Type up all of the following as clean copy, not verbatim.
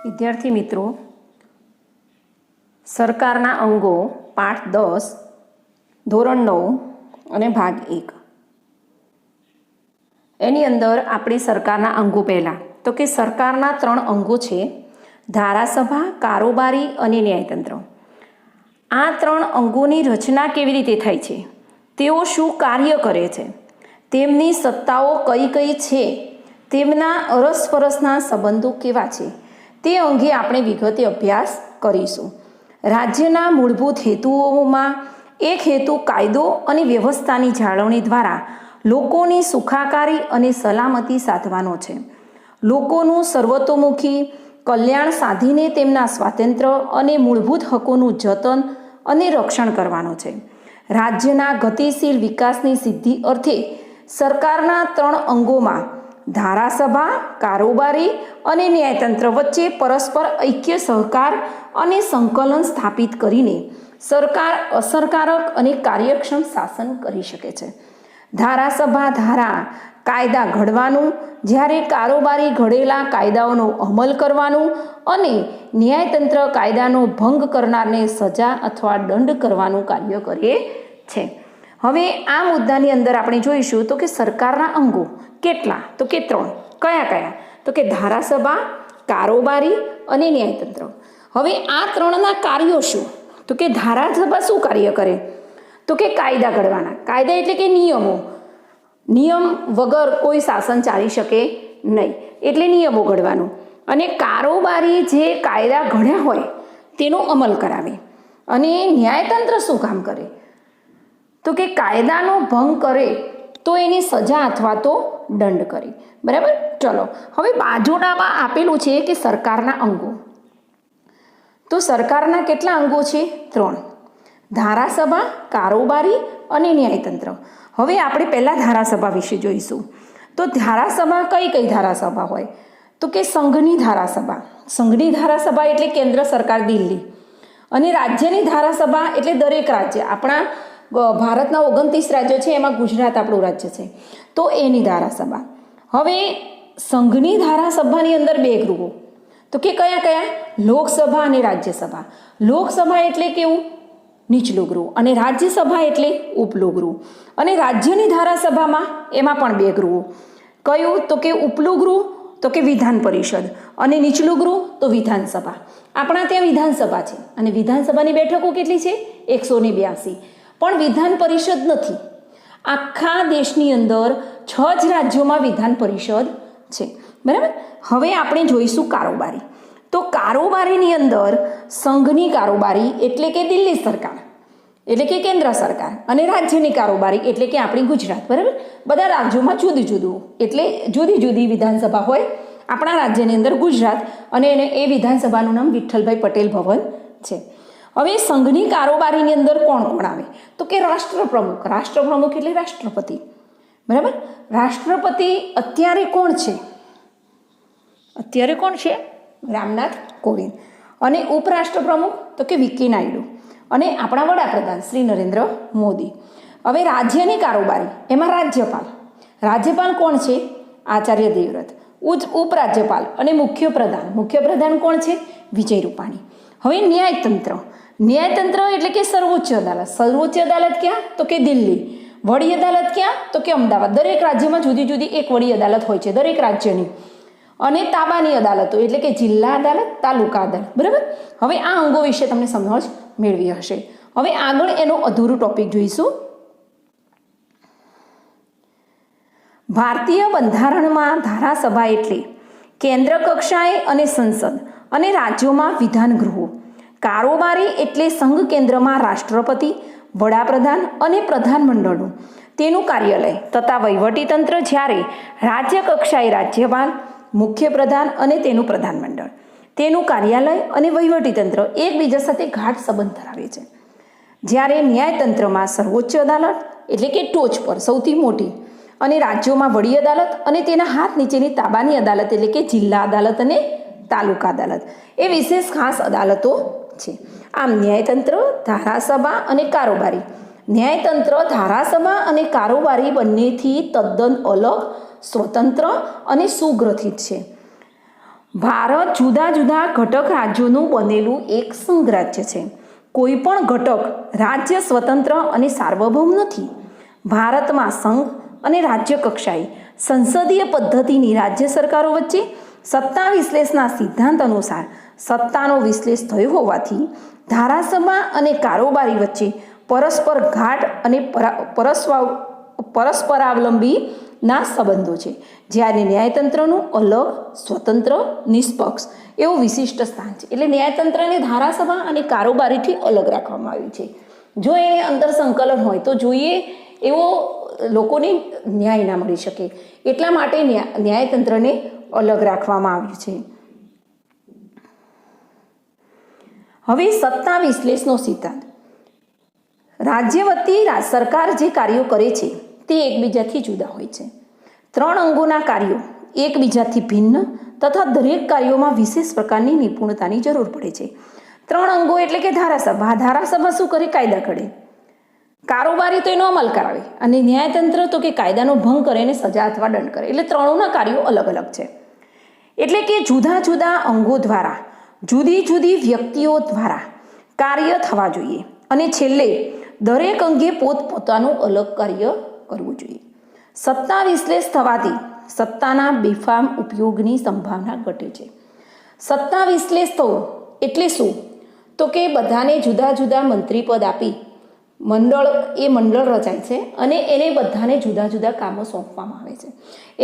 વિદ્યાર્થી મિત્રો, સરકારના અંગો પાઠ 10 ધોરણ 9 અને ભાગ 1 એની અંદર આપણે સરકારના અંગો પહેલાં તો કે સરકારના 3 અંગો છે: ધારાસભા, કારોબારી અને ન્યાયતંત્ર. આ 3 અંગોની રચના કેવી રીતે થાય છે, તેઓ શું કાર્ય કરે છે, તેમની સત્તાઓ કઈ કઈ છે, તેમના અરસપરસના સંબંધો કેવા છે, તે અંગે આપણે વિગતે અભ્યાસ કરીશું. રાજ્યના મૂળભૂત હેતુઓમાં એક હેતુ કાયદો અને વ્યવસ્થાની જાળવણી દ્વારા લોકોની સુખાકારી અને સલામતી સાધવાનો છે. લોકોનું સર્વતોમુખી કલ્યાણ સાધીને તેમના સ્વાતંત્ર્ય અને મૂળભૂત હકોનું જતન અને રક્ષણ કરવાનો છે. રાજ્યના ગતિશીલ વિકાસની સિદ્ધિ અર્થે સરકારના 3 અંગોમાં ધારાસભા, કારોબારી અને ન્યાયતંત્ર વચ્ચે પરસ્પર ઐક્ય, સહકાર અને સંકલન સ્થાપિત કરીને સરકાર અસરકારક અને કાર્યક્ષમ શાસન કરી શકે છે. ધારાસભા ધારા કાયદા ઘડવાનું, જ્યારે કારોબારી ઘડેલા કાયદાઓનો અમલ કરવાનું અને ન્યાયતંત્ર કાયદાનો ભંગ કરનારને સજા અથવા દંડ કરવાનું કાર્ય કરે છે. હવે આ મુદ્દાની અંદર આપણે જોઈશું તો કે સરકારના અંગો કેટલા, તો કે 3. કયા કયા? તો કે ધારાસભા, કારોબારી અને ન્યાયતંત્ર. હવે આ 3ના કાર્યો શું? તો કે ધારાસભા શું કાર્ય કરે? તો કે કાયદા ઘડવાના. કાયદા એટલે કે નિયમો. નિયમ વગર કોઈ શાસન ચાલી શકે નહીં, એટલે નિયમો ઘડવાનું. અને કારોબારી જે કાયદા ઘડ્યા હોય તેનો અમલ કરાવે. અને ન્યાયતંત્ર શું કામ કરે? તો કે કાયદાનો ભંગ કરે તો એની સજા અથવા તો દંડ કરે. બરાબર? ચલો હવે બાજુનામાં આપેલું છે કે સરકારના અંગો. તો સરકારના કેટલા અંગો છે? 3: ધારાસભા, કારોબારી અને ન્યાયતંત્ર. હવે આપણે પહેલાં ધારાસભા વિશે જોઈશું. તો ધારાસભા કઈ કઈ ધારાસભા હોય? તો કે સંઘની ધારાસભા. સંઘની ધારાસભા એટલે કેન્દ્ર સરકાર, દિલ્હી. અને રાજ્યની ધારાસભા એટલે દરેક રાજ્ય. આપણા ભારતના 29 રાજ્યો છે, એમાં ગુજરાત આપણું રાજ્ય છે, તો એની ધારાસભા. હવે સંઘની ધારાસભાની અંદર 2 ગૃહો. તો કે કયા કયા? લોકસભા અને રાજ્યસભા. લોકસભા એટલે કેવું? નીચલું ગૃહ. અને રાજ્યસભા એટલે ઉપલું ગૃહ. અને રાજ્યની ધારાસભામાં એમાં પણ 2 ગૃહો. કયું? તો કે ઉપલું ગૃહ તો કે વિધાન પરિષદ, અને નીચલું ગૃહ તો વિધાનસભા. આપણા ત્યાં વિધાનસભા છે અને વિધાનસભાની બેઠકો કેટલી છે? 182. પણ વિધાન પરિષદ નથી. આખા દેશની અંદર 6 જ રાજ્યોમાં વિધાન પરિષદ છે. બરાબર? હવે આપણે જોઈશું કારોબારી. તો કારોબારીની અંદર સંઘની કારોબારી એટલે કે દિલ્હી સરકાર, એટલે કે કેન્દ્ર સરકાર, અને રાજ્યની કારોબારી એટલે કે આપણી ગુજરાત. બરાબર? બધા રાજ્યોમાં જુદું જુદું, એટલે જુદી જુદી વિધાનસભા હોય. આપણા રાજ્યની અંદર ગુજરાત, અને એ વિધાનસભાનું નામ વિઠ્ઠલભાઈ પટેલ ભવન છે. હવે સંઘની કારોબારીની અંદર કોણ કોણ આવે? તો કે રાષ્ટ્રપ્રમુખ. રાષ્ટ્રપ્રમુખ એટલે રાષ્ટ્રપતિ. બરાબર? રાષ્ટ્રપતિ અત્યારે કોણ છે? અત્યારે કોણ છે? રામનાથ કોવિંદ. અને ઉપરાષ્ટ્રપ્રમુખ તો કે વિકી નાયડુ. અને આપણા વડાપ્રધાન શ્રી નરેન્દ્ર મોદી. હવે રાજ્યની કારોબારી, એમાં રાજ્યપાલ. રાજ્યપાલ કોણ છે? આચાર્ય દેવવ્રત. ઉપરાજ્યપાલ અને મુખ્યપ્રધાન. મુખ્યપ્રધાન કોણ છે? વિજય રૂપાણી. હવે ન્યાયતંત્ર. ન્યાયતંત્ર એટલે કે સર્વોચ્ચ અદાલત. સર્વોચ્ચ અદાલત ક્યાં? તો કે દિલ્હી. વડી અદાલત ક્યાં? તો કે અમદાવાદ. દરેક રાજ્યમાં જુદી જુદી એક વડી અદાલત હોય છે, દરેક રાજ્યની. અને તાબાની અદાલતો એટલે કે જિલ્લા અદાલત, તાલુકા અદાલત. બરાબર? હવે આ અંગો વિશે તમને સમજ મેળવી હશે. હવે આગળ એનો અધૂરું ટોપિક જોઈશું. ભારતીય બંધારણમાં ધારાસભા એટલે કેન્દ્ર કક્ષાએ અને સંસદ, અને રાજ્યોમાં વિધાન ગૃહો. કારોબારી એટલે સંઘ કેન્દ્રમાં રાષ્ટ્રપતિ, વડાપ્રધાન અને પ્રધાનમંડળનું તેનું કાર્યાલય તથા વહીવટીતંત્ર, જ્યારે રાજ્ય કક્ષાએ રાજ્યપાલ, મુખ્યપ્રધાન અને તેનું પ્રધાનમંડળ, તેનું કાર્યાલય અને વહીવટીતંત્ર એકબીજા સાથે ગાઢ સંબંધ ધરાવે છે. જ્યારે ન્યાયતંત્રમાં સર્વોચ્ચ અદાલત એટલે કે ટોચ પર સૌથી મોટી, અને રાજ્યોમાં વડી અદાલત અને તેના હાથ નીચેની તાબાની અદાલત એટલે કે જિલ્લા અદાલત અને તાલુકા અદાલત એ વિશેષ ખાસ અદાલતો છે. આમ ન્યાયતંત્ર, ધારાસભા અને કારોબારી. ન્યાયતંત્ર ધારાસભા અને કારોબારી બંનેથી તદ્દન અલગ, સ્વતંત્ર અને સુગ્રથિત છે. ભારત જુદા જુદા ઘટક રાજ્યોનું બનેલું એક સંઘ રાજ્ય છે. કોઈ પણ ઘટક રાજ્ય સ્વતંત્ર અને સાર્વભૌમ નથી. ભારતમાં સંઘ અને રાજ્ય કક્ષાએ સંસદીય પદ્ધતિની રાજ્ય સરકારો વચ્ચે સત્તા વિશ્લેષના સિદ્ધાંત અનુસાર સત્તાનો વિશ્લેષ થયો હોવાથી ધારાસભા અને કારોબારી વચ્ચે પરસ્પર ઘાટ અને પરસ્પરાવલંબીના સંબંધો છે. જ્યારે ન્યાયતંત્રનું અલગ, સ્વતંત્ર, નિષ્પક્ષ એવું વિશિષ્ટ સ્થાન છે. એટલે ન્યાયતંત્રને ધારાસભા અને કારોબારીથી અલગ રાખવામાં આવ્યું છે. જો એને અંદર સંકલન હોય તો જોઈએ એવો લોકોને ન્યાય ના મળી શકે, એટલા માટે ન્યાયતંત્રને અલગ રાખવામાં આવ્યું છે. હવે સત્તા વિશ્લેષનો સિદ્ધાંત. રાજ્ય વતી સરકાર જે કાર્યો કરે છે તે એકબીજાથી જુદા હોય છે. 3 અંગોના કાર્યો એકબીજાથી ભિન્ન તથા દરેક કાર્યોમાં વિશેષ પ્રકારની નિપુણતાની જરૂર પડે છે. 3 અંગો એટલે કે ધારાસભા. ધારાસભા શું કરે? કાયદા ઘડે. કારોબારી તો એનો અમલ કરાવે, અને ન્યાયતંત્ર તો કે કાયદાનો ભંગ કરે અને સજા અથવા દંડ કરે. એટલે 3ના કાર્યો અલગ અલગ છે. એટલે કે જુદા જુદા અંગો દ્વારા જુદી જુદી વ્યક્તિઓ દ્વારા કાર્ય થવા જોઈએ, અને છેલ્લે દરેક અંગે પોતપોતાનું અલગ કાર્ય કરવું જોઈએ. સત્તા વિશ્લેષ થવાથી સત્તાના બેફામ ઉપયોગની સંભાવના ઘટે છે. સત્તા વિશ્લેષ થવું એટલે શું? તો કે બધાને જુદા જુદા મંત્રી પદ આપી મંડળ રચાય છે, અને એને બધાને જુદા જુદા કામો સોંપવામાં આવે છે.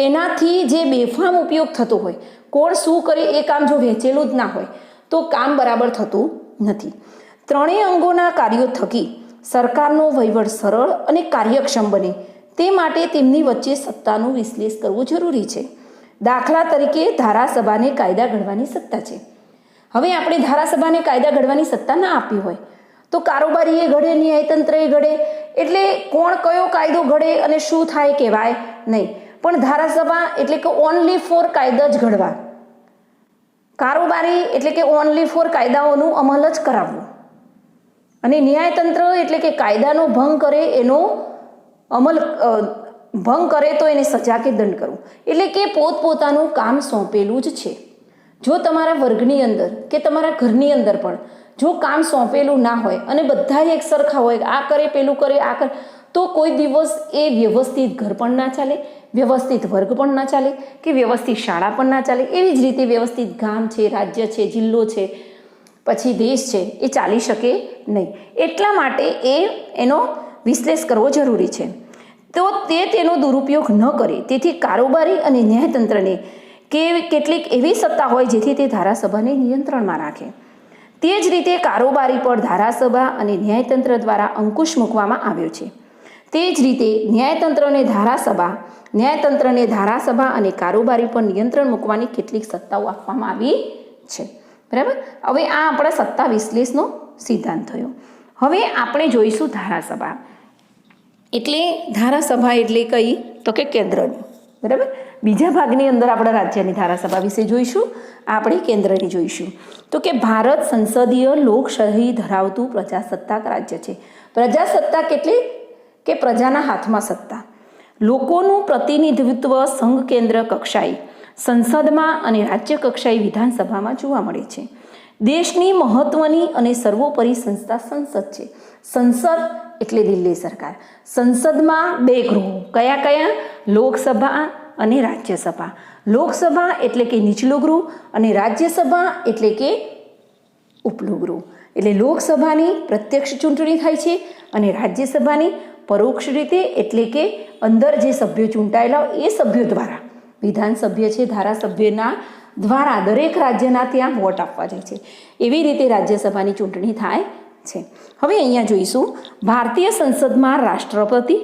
એનાથી જે બેફામ ઉપયોગ થતો હોય, કોણ શું કરે એ કામ જો વહેંચેલું જ ના હોય તો કામ બરાબર થતું નથી. 3 અંગોના કાર્યો થકી સરકારનો વહીવટ સરળ અને કાર્યક્ષમ બને તે માટે તેમની વચ્ચે સત્તાનું વિશ્લેષ કરવું જરૂરી છે. દાખલા તરીકે ધારાસભાને કાયદા ઘડવાની સત્તા છે. હવે આપણે ધારાસભાને કાયદા ઘડવાની સત્તા ના આપી હોય તો કારોબારી એ ઘડે, ન્યાયતંત્ર એ ઘડે. એટલે કોણ કયો કાયદો ઘડે અને શું થાય કહેવાય નહીં. પણ ધારાસભા એટલે કે ઓનલી ફોર કાયદા જ ઘડવા, કારોબારી એટલે કે ઓનલી ફોર કાયદાઓનું અમલ જ કરાવવું, અને ન્યાયતંત્ર એટલે કે કાયદાનો ભંગ કરે એનો અમલ ભંગ કરે તો એને સજા કે દંડ કરવું. એટલે કે પોતપોતાનું કામ સોંપેલું જ છે. જો તમારા વર્ગની અંદર કે તમારા ઘરની અંદર પણ જો કામ સોંપેલું ના હોય અને બધા એક સરખા હોય, આ કરે પેલું કરે આ કરે, તો કોઈ દિવસ એ વ્યવસ્થિત ઘર પણ ના ચાલે, વ્યવસ્થિત વર્ગ પણ ના ચાલે, કે વ્યવસ્થિત શાળા પણ ના ચાલે. એવી જ રીતે વ્યવસ્થિત ગામ છે, રાજ્ય છે, જિલ્લો છે, પછી દેશ છે, એ ચાલી શકે નહીં. એટલા માટે એનો વિશ્લેષ કરવો જરૂરી છે. તો તેનો દુરુપયોગ ન કરે. તેથી કારોબારી અને ન્યાયતંત્રને કેટલીક એવી સત્તા હોય જેથી તે ધારાસભાને નિયંત્રણમાં રાખે. તે જ રીતે કારોબારી પર ધારાસભા અને ન્યાયતંત્ર દ્વારા અંકુશ મૂકવામાં આવ્યો છે. તે જ રીતે ન્યાયતંત્રને ધારાસભા અને કારોબારી પર નિયંત્રણ મૂકવાની કેટલીક સત્તાઓ આપવામાં આવી છે. બરાબર. હવે આ આપણા સત્તા વિશ્લેષનો સિદ્ધાંત થયો. હવે આપણે જોઈશું ધારાસભા. એટલે ધારાસભા એટલે કઈ? તો કે કેન્દ્રની. બરાબર. બીજા ભાગની અંદર આપણે રાજ્યની ધારાસભા વિશે જોઈશું, આપણે કેન્દ્રની જોઈશું. તો કે ભારત સંસદીય લોકશાહી ધરાવતું પ્રજાસત્તાક રાજ્ય છે. પ્રજાસત્તાક એટલે કે પ્રજાના હાથમાં સત્તા. લોકોનું પ્રતિનિધિત્વ સંઘ કેન્દ્ર કક્ષાએ સંસદમાં અને રાજ્ય કક્ષાએ વિધાનસભામાં જોવા મળે છે. દેશની મહત્વની અને સર્વોપરી સંસ્થા સંસદ છે. સંસદ એટલે દિલ્હી સરકાર. સંસદમાં 2 ગૃહો. કયા કયા? લોકસભા અને રાજ્યસભા. લોકસભા એટલે કે નીચલું ગૃહ, અને રાજ્યસભા એટલે કે ઉપલું ગૃહ. એટલે લોકસભાની પ્રત્યક્ષ ચૂંટણી થાય છે, અને રાજ્યસભાની પરોક્ષ રીતે, એટલે કે અંદર જે સભ્યો ચૂંટાયેલા એ સભ્યો દ્વારા, વિધાનસભ્ય છે, ધારાસભ્યના દ્વારા દરેક રાજ્યના ત્યાં વોટ આપવા જાય છે. એવી રીતે રાજ્યસભાની ચૂંટણી થાય છે. હવે અહીંયા જોઈશું ભારતીય સંસદમાં રાષ્ટ્રપતિ,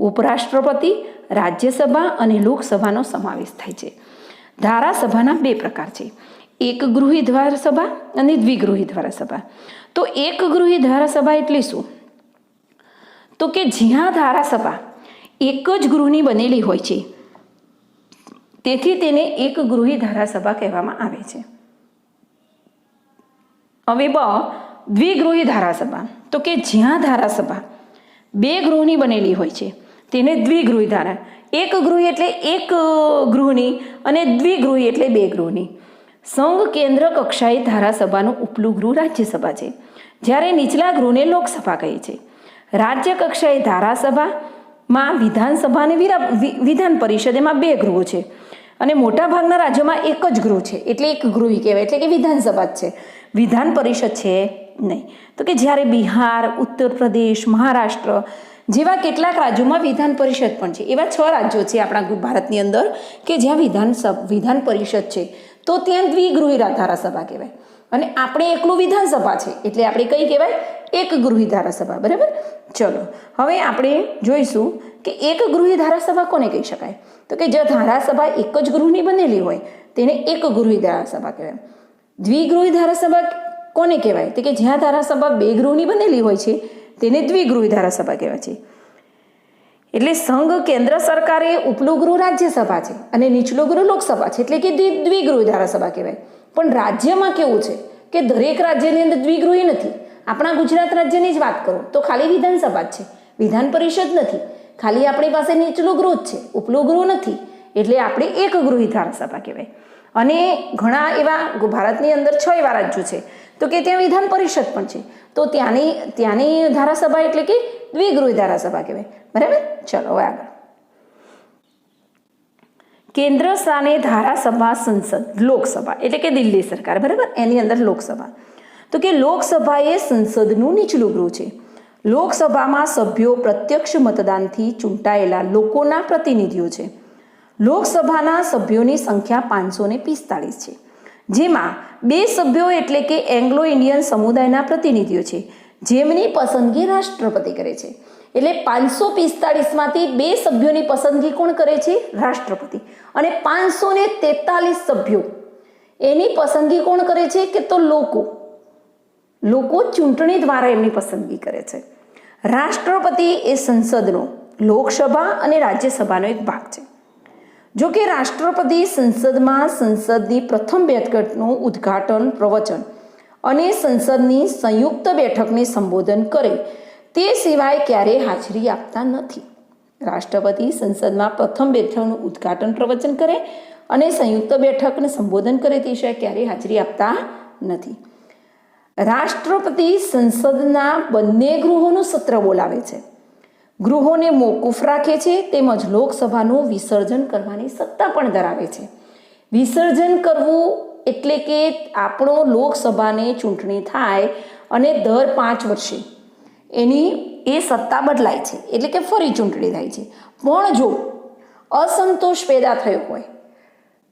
ઉપરાષ્ટ્રપતિ, રાજ્યસભા અને લોકસભાનો સમાવેશ થાય છે. ધારાસભાના 2 પ્રકાર છે, એકગૃહી ધારાસભા અને દ્વિગૃહી ધારાસભા. તો એકગૃહી ધારાસભા એટલે શું? તો કે જ્યાં ધારાસભા એક જ ગૃહની બનેલી હોય છે, તેથી તેને એકગૃહી ધારાસભા કહેવામાં આવે છે. હવે દ્વિગૃહી ધારાસભા. તો કે જ્યાં ધારાસભા 2 ગૃહની બનેલી હોય છે તેને દ્વિગૃહી ધારા. એક ગૃહ એટલે એક ગૃહની, અને દ્વિગૃહી એટલે 2 ગૃહની. સંઘ કેન્દ્ર કક્ષાએ ધારાસભાનું ઉપલું ગૃહ રાજ્યસભા છે, જ્યારે નીચલા ગૃહને લોકસભા કહે છે. રાજ્ય કક્ષાએ ધારાસભામાં વિધાનસભા અને વિધાન પરિષદ એમાં 2 ગૃહો છે, અને મોટાભાગના રાજ્યોમાં એક જ ગૃહ છે, એટલે એક ગૃહ કહેવાય, એટલે કે વિધાનસભા જ છે, વિધાન પરિષદ છે નહીં. તો કે જ્યારે બિહાર, ઉત્તર પ્રદેશ, મહારાષ્ટ્ર જેવા કેટલાક રાજ્યોમાં વિધાન પરિષદ પણ છે. એવા 6 રાજ્યો છે આપણા ભારતની અંદર કે જ્યાં વિધાન પરિષદ છે, તો ત્યાં દ્વિગૃહી ધારાસભા કહેવાય. અને આપણે એકલું વિધાનસભા છે, એટલે આપણે કઈ કહેવાય? એક ગૃહી ધારાસભા. બરાબર. ચલો હવે આપણે જોઈશું કે એક ગૃહી ધારાસભા કોને કહી શકાય? તો કે જે ધારાસભા એક જ ગૃહની બનેલી હોય તેને એક ગૃહી ધારાસભા કહેવાય. દ્વિગૃહી ધારાસભા કોને કહેવાય? તો કે જ્યાં ધારાસભા 2 ગૃહની બનેલી હોય છે તેને દ્વિગૃહી ધારાસભા કહેવાય છે. એટલે સંઘ કેન્દ્ર સરકારે ઉપલું ગૃહ રાજ્યસભા છે અને નીચલું ગૃહ લોકસભા છે, એટલે કે દ્વિગૃહી ધારાસભા કહેવાય. પણ રાજ્યમાં કેવું છે કે દરેક રાજ્યની અંદર દ્વિગૃહી નથી. આપણા ગુજરાત રાજ્યની જ વાત કરો તો ખાલી વિધાનસભા જ છે, વિધાન પરિષદ નથી. ખાલી આપણી પાસે નીચલું ગૃહ જ છે, ઉપલું ગૃહ નથી, એટલે આપણે એક ગૃહી ધારાસભા કહેવાય. અને ઘણા એવા ભારતની અંદર 6 એવા રાજ્યો છે તો કે ત્યાં વિધાન પરિષદ પણ છે, તો ત્યાંની ધારાસભા એટલે કે દ્વિગૃહી ધારાસભા કહેવાય. બરાબર. ચલો હવે આગળ. કેન્દ્ર સ્થાને ધારાસભા, સંસદ, લોકસભા એટલે કે દિલ્હી સરકાર. બરાબર. એની અંદર લોકસભા. તો કે લોકસભા એ સંસદનું નીચલું ગૃહ છે. લોકસભામાં સભ્યો પ્રત્યક્ષ મતદાનથી ચૂંટાયેલા લોકોના પ્રતિનિધિઓ છે. લોકસભાના સભ્યોની સંખ્યા 545 છે, જેમાં 2 સભ્યો એટલે કે એંગ્લો ઇન્ડિયન સમુદાયના પ્રતિનિધિઓ છે, જેમની પસંદગી રાષ્ટ્રપતિ કરે છે. એટલે 545માંથી 2 સભ્યોની પસંદગી કોણ કરે છે? રાષ્ટ્રપતિ. અને 543 સભ્યો એની પસંદગી કોણ કરે છે? કે તો લોકો ચૂંટણી દ્વારા એમની પસંદગી કરે છે. રાષ્ટ્રપતિ એ સંસદનો, લોકસભા અને રાજ્યસભાનો એક ભાગ છે. જો કે રાષ્ટ્રપતિ સંસદમાં સંસદની પ્રથમ બેઠકનું ઉદ્ઘાટન, પ્રવચન અને સંસદની સંયુક્ત બેઠકને સંબોધન કરે તે સિવાય ક્યારેય હાજરી આપતા નથી. રાષ્ટ્રપતિ સંસદમાં પ્રથમ બેઠકનું ઉદ્ઘાટન, પ્રવચન કરે અને સંયુક્ત બેઠકને સંબોધન કરે તે સિવાય ક્યારેય હાજરી આપતા નથી. રાષ્ટ્રપતિ સંસદના બંને ગૃહોનું સત્ર બોલાવે છે, ગૃહોને મોકૂફ રાખે છે, તેમજ લોકસભાનું વિસર્જન કરવાની સત્તા પણ ધરાવે છે. વિસર્જન કરવું એટલે કે આપણો લોકસભાને ચૂંટણી થાય અને દર 5 વર્ષે એની એ સત્તા બદલાય છે, એટલે કે ફરી ચૂંટણી થાય છે. પણ જો અસંતોષ પેદા થયો હોય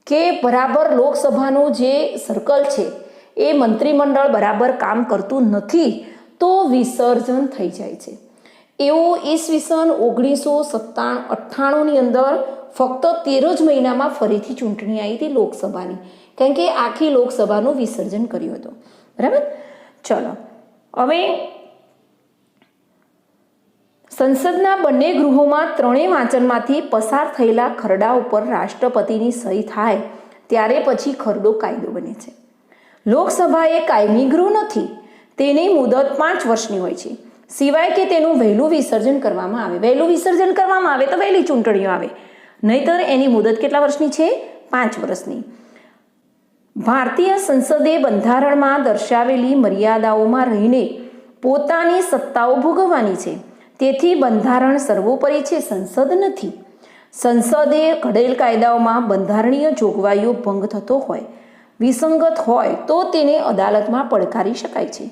કે બરાબર લોકસભાનું જે સર્કલ છે એ મંત્રીમંડળ બરાબર કામ કરતું નથી તો વિસર્જન થઈ જાય છે. એવું ઈસવીસન 1997-98ની અંદર ફક્ત 13 જ મહિનામાં ફરીથી ચૂંટણી આવી હતી લોકસભાની, કારણ કે આખી લોકસભાનું વિસર્જન કર્યું હતું. બરાબર. ચલો હવે સંસદના બંને ગૃહોમાં 3 વાંચનમાંથી પસાર થયેલા ખરડા ઉપર રાષ્ટ્રપતિની સહી થાય ત્યારે પછી ખરડો કાયદો બને છે. લોકસભા એ કાયમી ગૃહ નથી, તેની મુદત 5 વર્ષની હોય છે, સિવાય કે તેનું વહેલું વિસર્જન કરવામાં આવે. વહેલું વિસર્જન કરવામાં આવે તો વહેલી ચૂંટણીઓ આવે, નહીતર એની મુદત કેટલા વર્ષની છે? 5 વર્ષની. ભારતીય સંસદે બંધારણમાં દર્શાવેલી મર્યાદાઓમાં રહીને પોતાની સત્તાઓ ભોગવવાની છે, તેથી બંધારણ સર્વોપરી છે, સંસદ નથી. સંસદે ઘડેલ કાયદાઓમાં બંધારણીય જોગવાઈઓ ભંગ થતો હોય, વિસંગત હોય તો તેને અદાલતમાં પડકારી શકાય છે.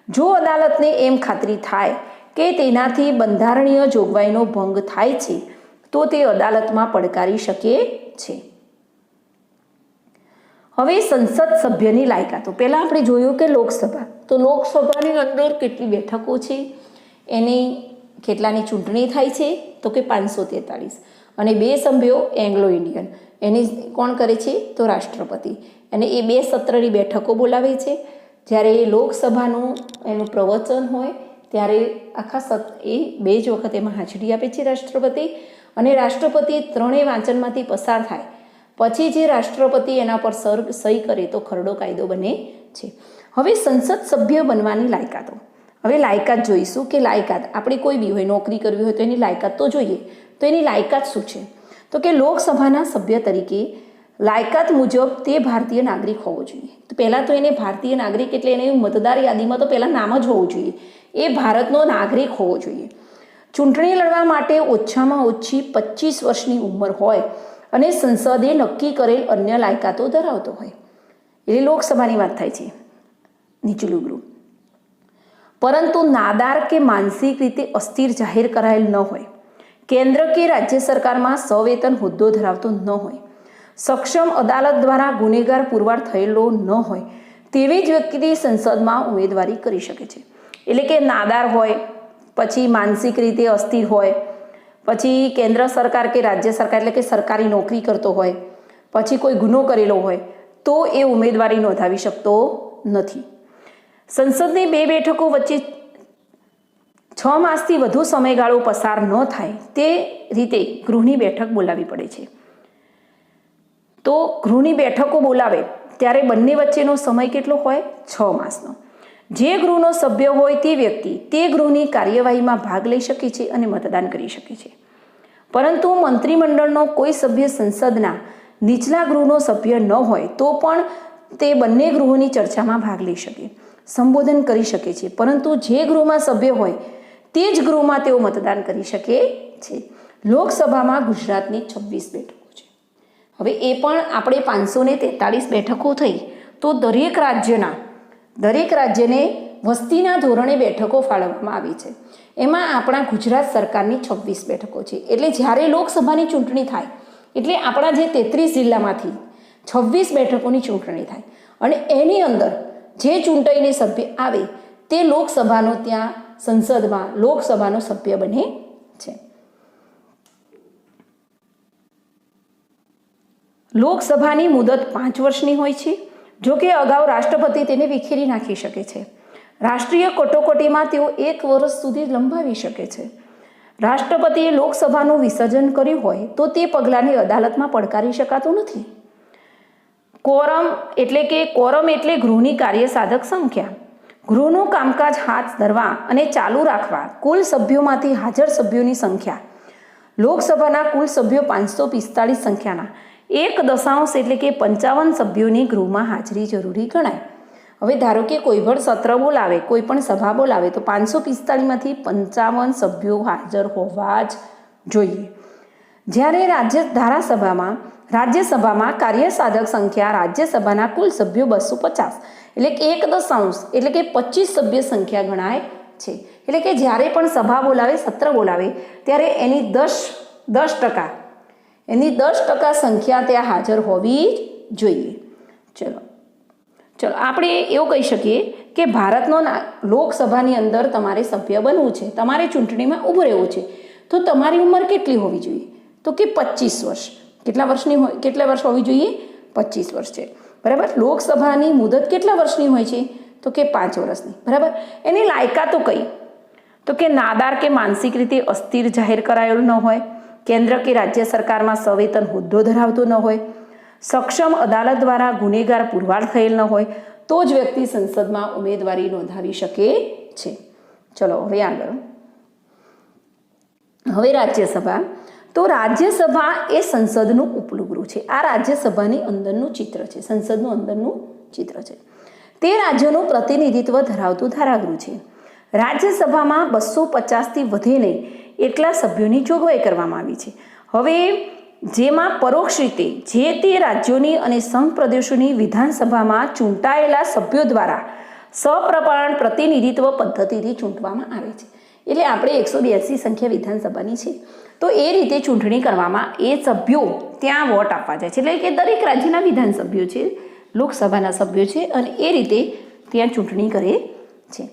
જો અદાલતને એમ ખાતરી થાય કે તેનાથી બંધારણીય જોગવાઈનો ભંગ થાય છે તો તે અદાલતમાં પડકારી શકે છે. હવે સંસદ સભ્યની લાયકાતો. પહેલાં આપણે જોયું કે લોકસભા, તો લોકસભાની અંદર કેટલી બેઠકો છે, એની કેટલાની ચૂંટણી થાય છે? તો કે 543. અને 2 સભ્યો એંગ્લો ઇન્ડિયન, એની કોણ કરે છે? તો રાષ્ટ્રપતિ. અને એ 2 સત્રની બેઠકો બોલાવે છે. જ્યારે લોકસભાનું એનું પ્રવચન હોય ત્યારે આખા એ 2 જ વખત એમાં હાજરી આપે છે રાષ્ટ્રપતિ. અને રાષ્ટ્રપતિ 3 વાંચનમાંથી પસાર થાય પછી જે રાષ્ટ્રપતિ એના પર સહી કરે તો ખરડો કાયદો બને છે. હવે સંસદ સભ્ય બનવાની લાયકાતો. હવે લાયકાત જોઈશું કે લાયકાત આપણે કોઈ બી હોય, નોકરી કરવી હોય તો એની લાયકાત તો જોઈએ. તો એની લાયકાત શું છે? તો કે લોકસભાના સભ્ય તરીકે લાયકાત મુજબ તે ભારતીય નાગરિક હોવો જોઈએ. તો પહેલાં તો એને ભારતીય નાગરિક એટલે એને મતદાર યાદીમાં તો પહેલાં નામ જ હોવું જોઈએ. એ ભારતનો નાગરિક હોવો જોઈએ. ચૂંટણી લડવા માટે ઓછામાં ઓછી 25 વર્ષની ઉંમર હોય અને સંસદે નક્કી કરેલ અન્ય લાયકાતો ધરાવતો હોય. એટલે લોકસભાની વાત થાય છે, નીચલું ગૃહ. પરંતુ નાદાર કે માનસિક રીતે અસ્થિર જાહેર કરાયેલ ન હોય, કેન્દ્ર કે રાજ્ય સરકારમાં સવેતન હોદ્દો ધરાવતો ન હોય, સક્ષમ અદાલત દ્વારા ગુનેગાર પુરવાર થયેલો ન હોય તેવી જ વ્યક્તિ સંસદમાં ઉમેદવારી કરી શકે છે. એટલે કે નાદાર હોય, પછી માનસિક રીતે અસ્થિર હોય, પછી કેન્દ્ર સરકાર કે રાજ્ય સરકાર એટલે કે સરકારી નોકરી કરતો હોય, પછી કોઈ ગુનો કરેલો હોય તો એ ઉમેદવારી નોંધાવી શકતો નથી. સંસદની 2 બેઠકો વચ્ચે 6 માસથી વધુ સમયગાળો પસાર ન થાય તે રીતે ગૃહની બેઠક બોલાવવી પડે છે. તો ગૃહની બેઠકો બોલાવે ત્યારે બંને વચ્ચેનો સમય કેટલો હોય? 6 માસનો. જે ગૃહનો સભ્ય હોય તે વ્યક્તિ તે ગૃહની કાર્યવાહીમાં ભાગ લઈ શકે છે અને મતદાન કરી શકે છે. પરંતુ મંત્રીમંડળનો કોઈ સભ્ય સંસદના નીચલા ગૃહનો સભ્ય ન હોય તો પણ તે બંને ગૃહોની ચર્ચામાં ભાગ લઈ શકે, સંબોધન કરી શકે છે. પરંતુ જે ગૃહમાં સભ્ય હોય તે જ ગૃહમાં તેઓ મતદાન કરી શકે છે. લોકસભામાં ગુજરાતની 26 બેઠકો છે. હવે એ પણ આપણે 543 બેઠકો થઈ તો દરેક રાજ્યને વસ્તીના ધોરણે બેઠકો ફાળવવામાં આવી છે. એમાં આપણા ગુજરાત સરકારની 26 બેઠકો છે. એટલે જ્યારે લોકસભાની ચૂંટણી થાય એટલે આપણા જે 33 જિલ્લામાંથી 26 બેઠકોની ચૂંટણી થાય અને એની અંદર જે ચૂંટાઈને સભ્ય આવે તે લોકસભાનો ત્યાં સંસદમાં લોકસભાનો સભ્ય બને છે. લોકસભાની મુદત 5 વર્ષની હોય છે. જો કે અગાઉ રાષ્ટ્રપતિ તેને વિખેરી નાખી શકે છે. રાષ્ટ્રીય કટોકટીમાં તેઓ 1 વર્ષ સુધી લંબાવી શકે છે. રાષ્ટ્રપતિએ લોકસભાનું વિસર્જન કર્યું હોય તો તે પગલાંને અદાલતમાં પડકારી શકાતું નથી. કોરમ એટલે ગૃહની કાર્યસાધક સંખ્યા. ગૃહનું કામકાજ હાથ ધરવા અને ચાલુ રાખવા કુલ સભ્યોમાંથી હાજર સભ્યોની સંખ્યા લોકસભાના કુલ સભ્યો 545 સંખ્યાના 1 એટલે કે 55 સભ્યોની ગૃહમાં હાજરી જરૂરી ગણાય. હવે ધારો કે કોઈ પણ સત્ર બોલાવે, કોઈ પણ સભા બોલાવે તો 545માંથી 55 સભ્યો હાજર હોવા જ જોઈએ. જ્યારે રાજ્યસભામાં કાર્યસાધક સંખ્યા રાજ્યસભાના કુલ સભ્યો 250 એટલે કે 1 એટલે કે 25 સભ્ય સંખ્યા ગણાય છે. એટલે કે જ્યારે પણ સભા બોલાવે, સત્ર બોલાવે ત્યારે એની 10% સંખ્યા ત્યાં હાજર હોવી જ જોઈએ. ચલો આપણે એવું કહી શકીએ કે ભારતનો લોકસભાની અંદર તમારે સભ્ય બનવું છે, તમારે ચૂંટણીમાં ઊભું રહેવું છે તો તમારી ઉંમર કેટલી હોવી જોઈએ? તો કે 25 વર્ષ. કેટલા વર્ષ હોવી જોઈએ? 25 વર્ષ છે. બરાબર. લોકસભાની મુદત કેટલા વર્ષની હોય છે? તો કે 5 વર્ષની. બરાબર. એની લાયકાતો કઈ? તો કે નાદાર કે માનસિક રીતે અસ્થિર જાહેર કરાયેલું ન હોય, કેન્દ્ર કે રાજ્ય સરકારમાં સવેતન હોદ્દો ધરાવતો ન હોય, સક્ષમ અદાલત દ્વારા ગુનેગાર પુરવાર થયેલ ન હોય તો જ વ્યક્તિ સંસદમાં ઉમેદવારી નોંધાવી શકે છે. ચલો હવે આગળ. હવે રાજ્યસભા. તો રાજ્યસભા એ સંસદનું ઉપલું ગૃહ છે. આ રાજ્યસભાની અંદરનું ચિત્ર છે, સંસદનું અંદરનું ચિત્ર છે. તે રાજ્યનું પ્રતિનિધિત્વ ધરાવતું ધારાગૃહ છે. રાજ્યસભામાં 250થી વધે નહીં એટલા સભ્યોની જોગવાઈ કરવામાં આવી છે. હવે જેમાં પરોક્ષ રીતે જે તે રાજ્યોની અને સંઘ પ્રદેશોની વિધાનસભામાં ચૂંટાયેલા સભ્યો દ્વારા સપ્રમાણ પ્રતિનિધિત્વ પદ્ધતિથી ચૂંટવામાં આવે છે. એટલે આપણે 182 સંખ્યા વિધાનસભાની છે તો એ રીતે ચૂંટણી કરવામાં એ સભ્યો ત્યાં વોટ આપવા જાય છે. એટલે કે દરેક રાજ્યના વિધાનસભ્યો છે, લોકસભાના સભ્યો છે અને એ રીતે ત્યાં ચૂંટણી કરે છે.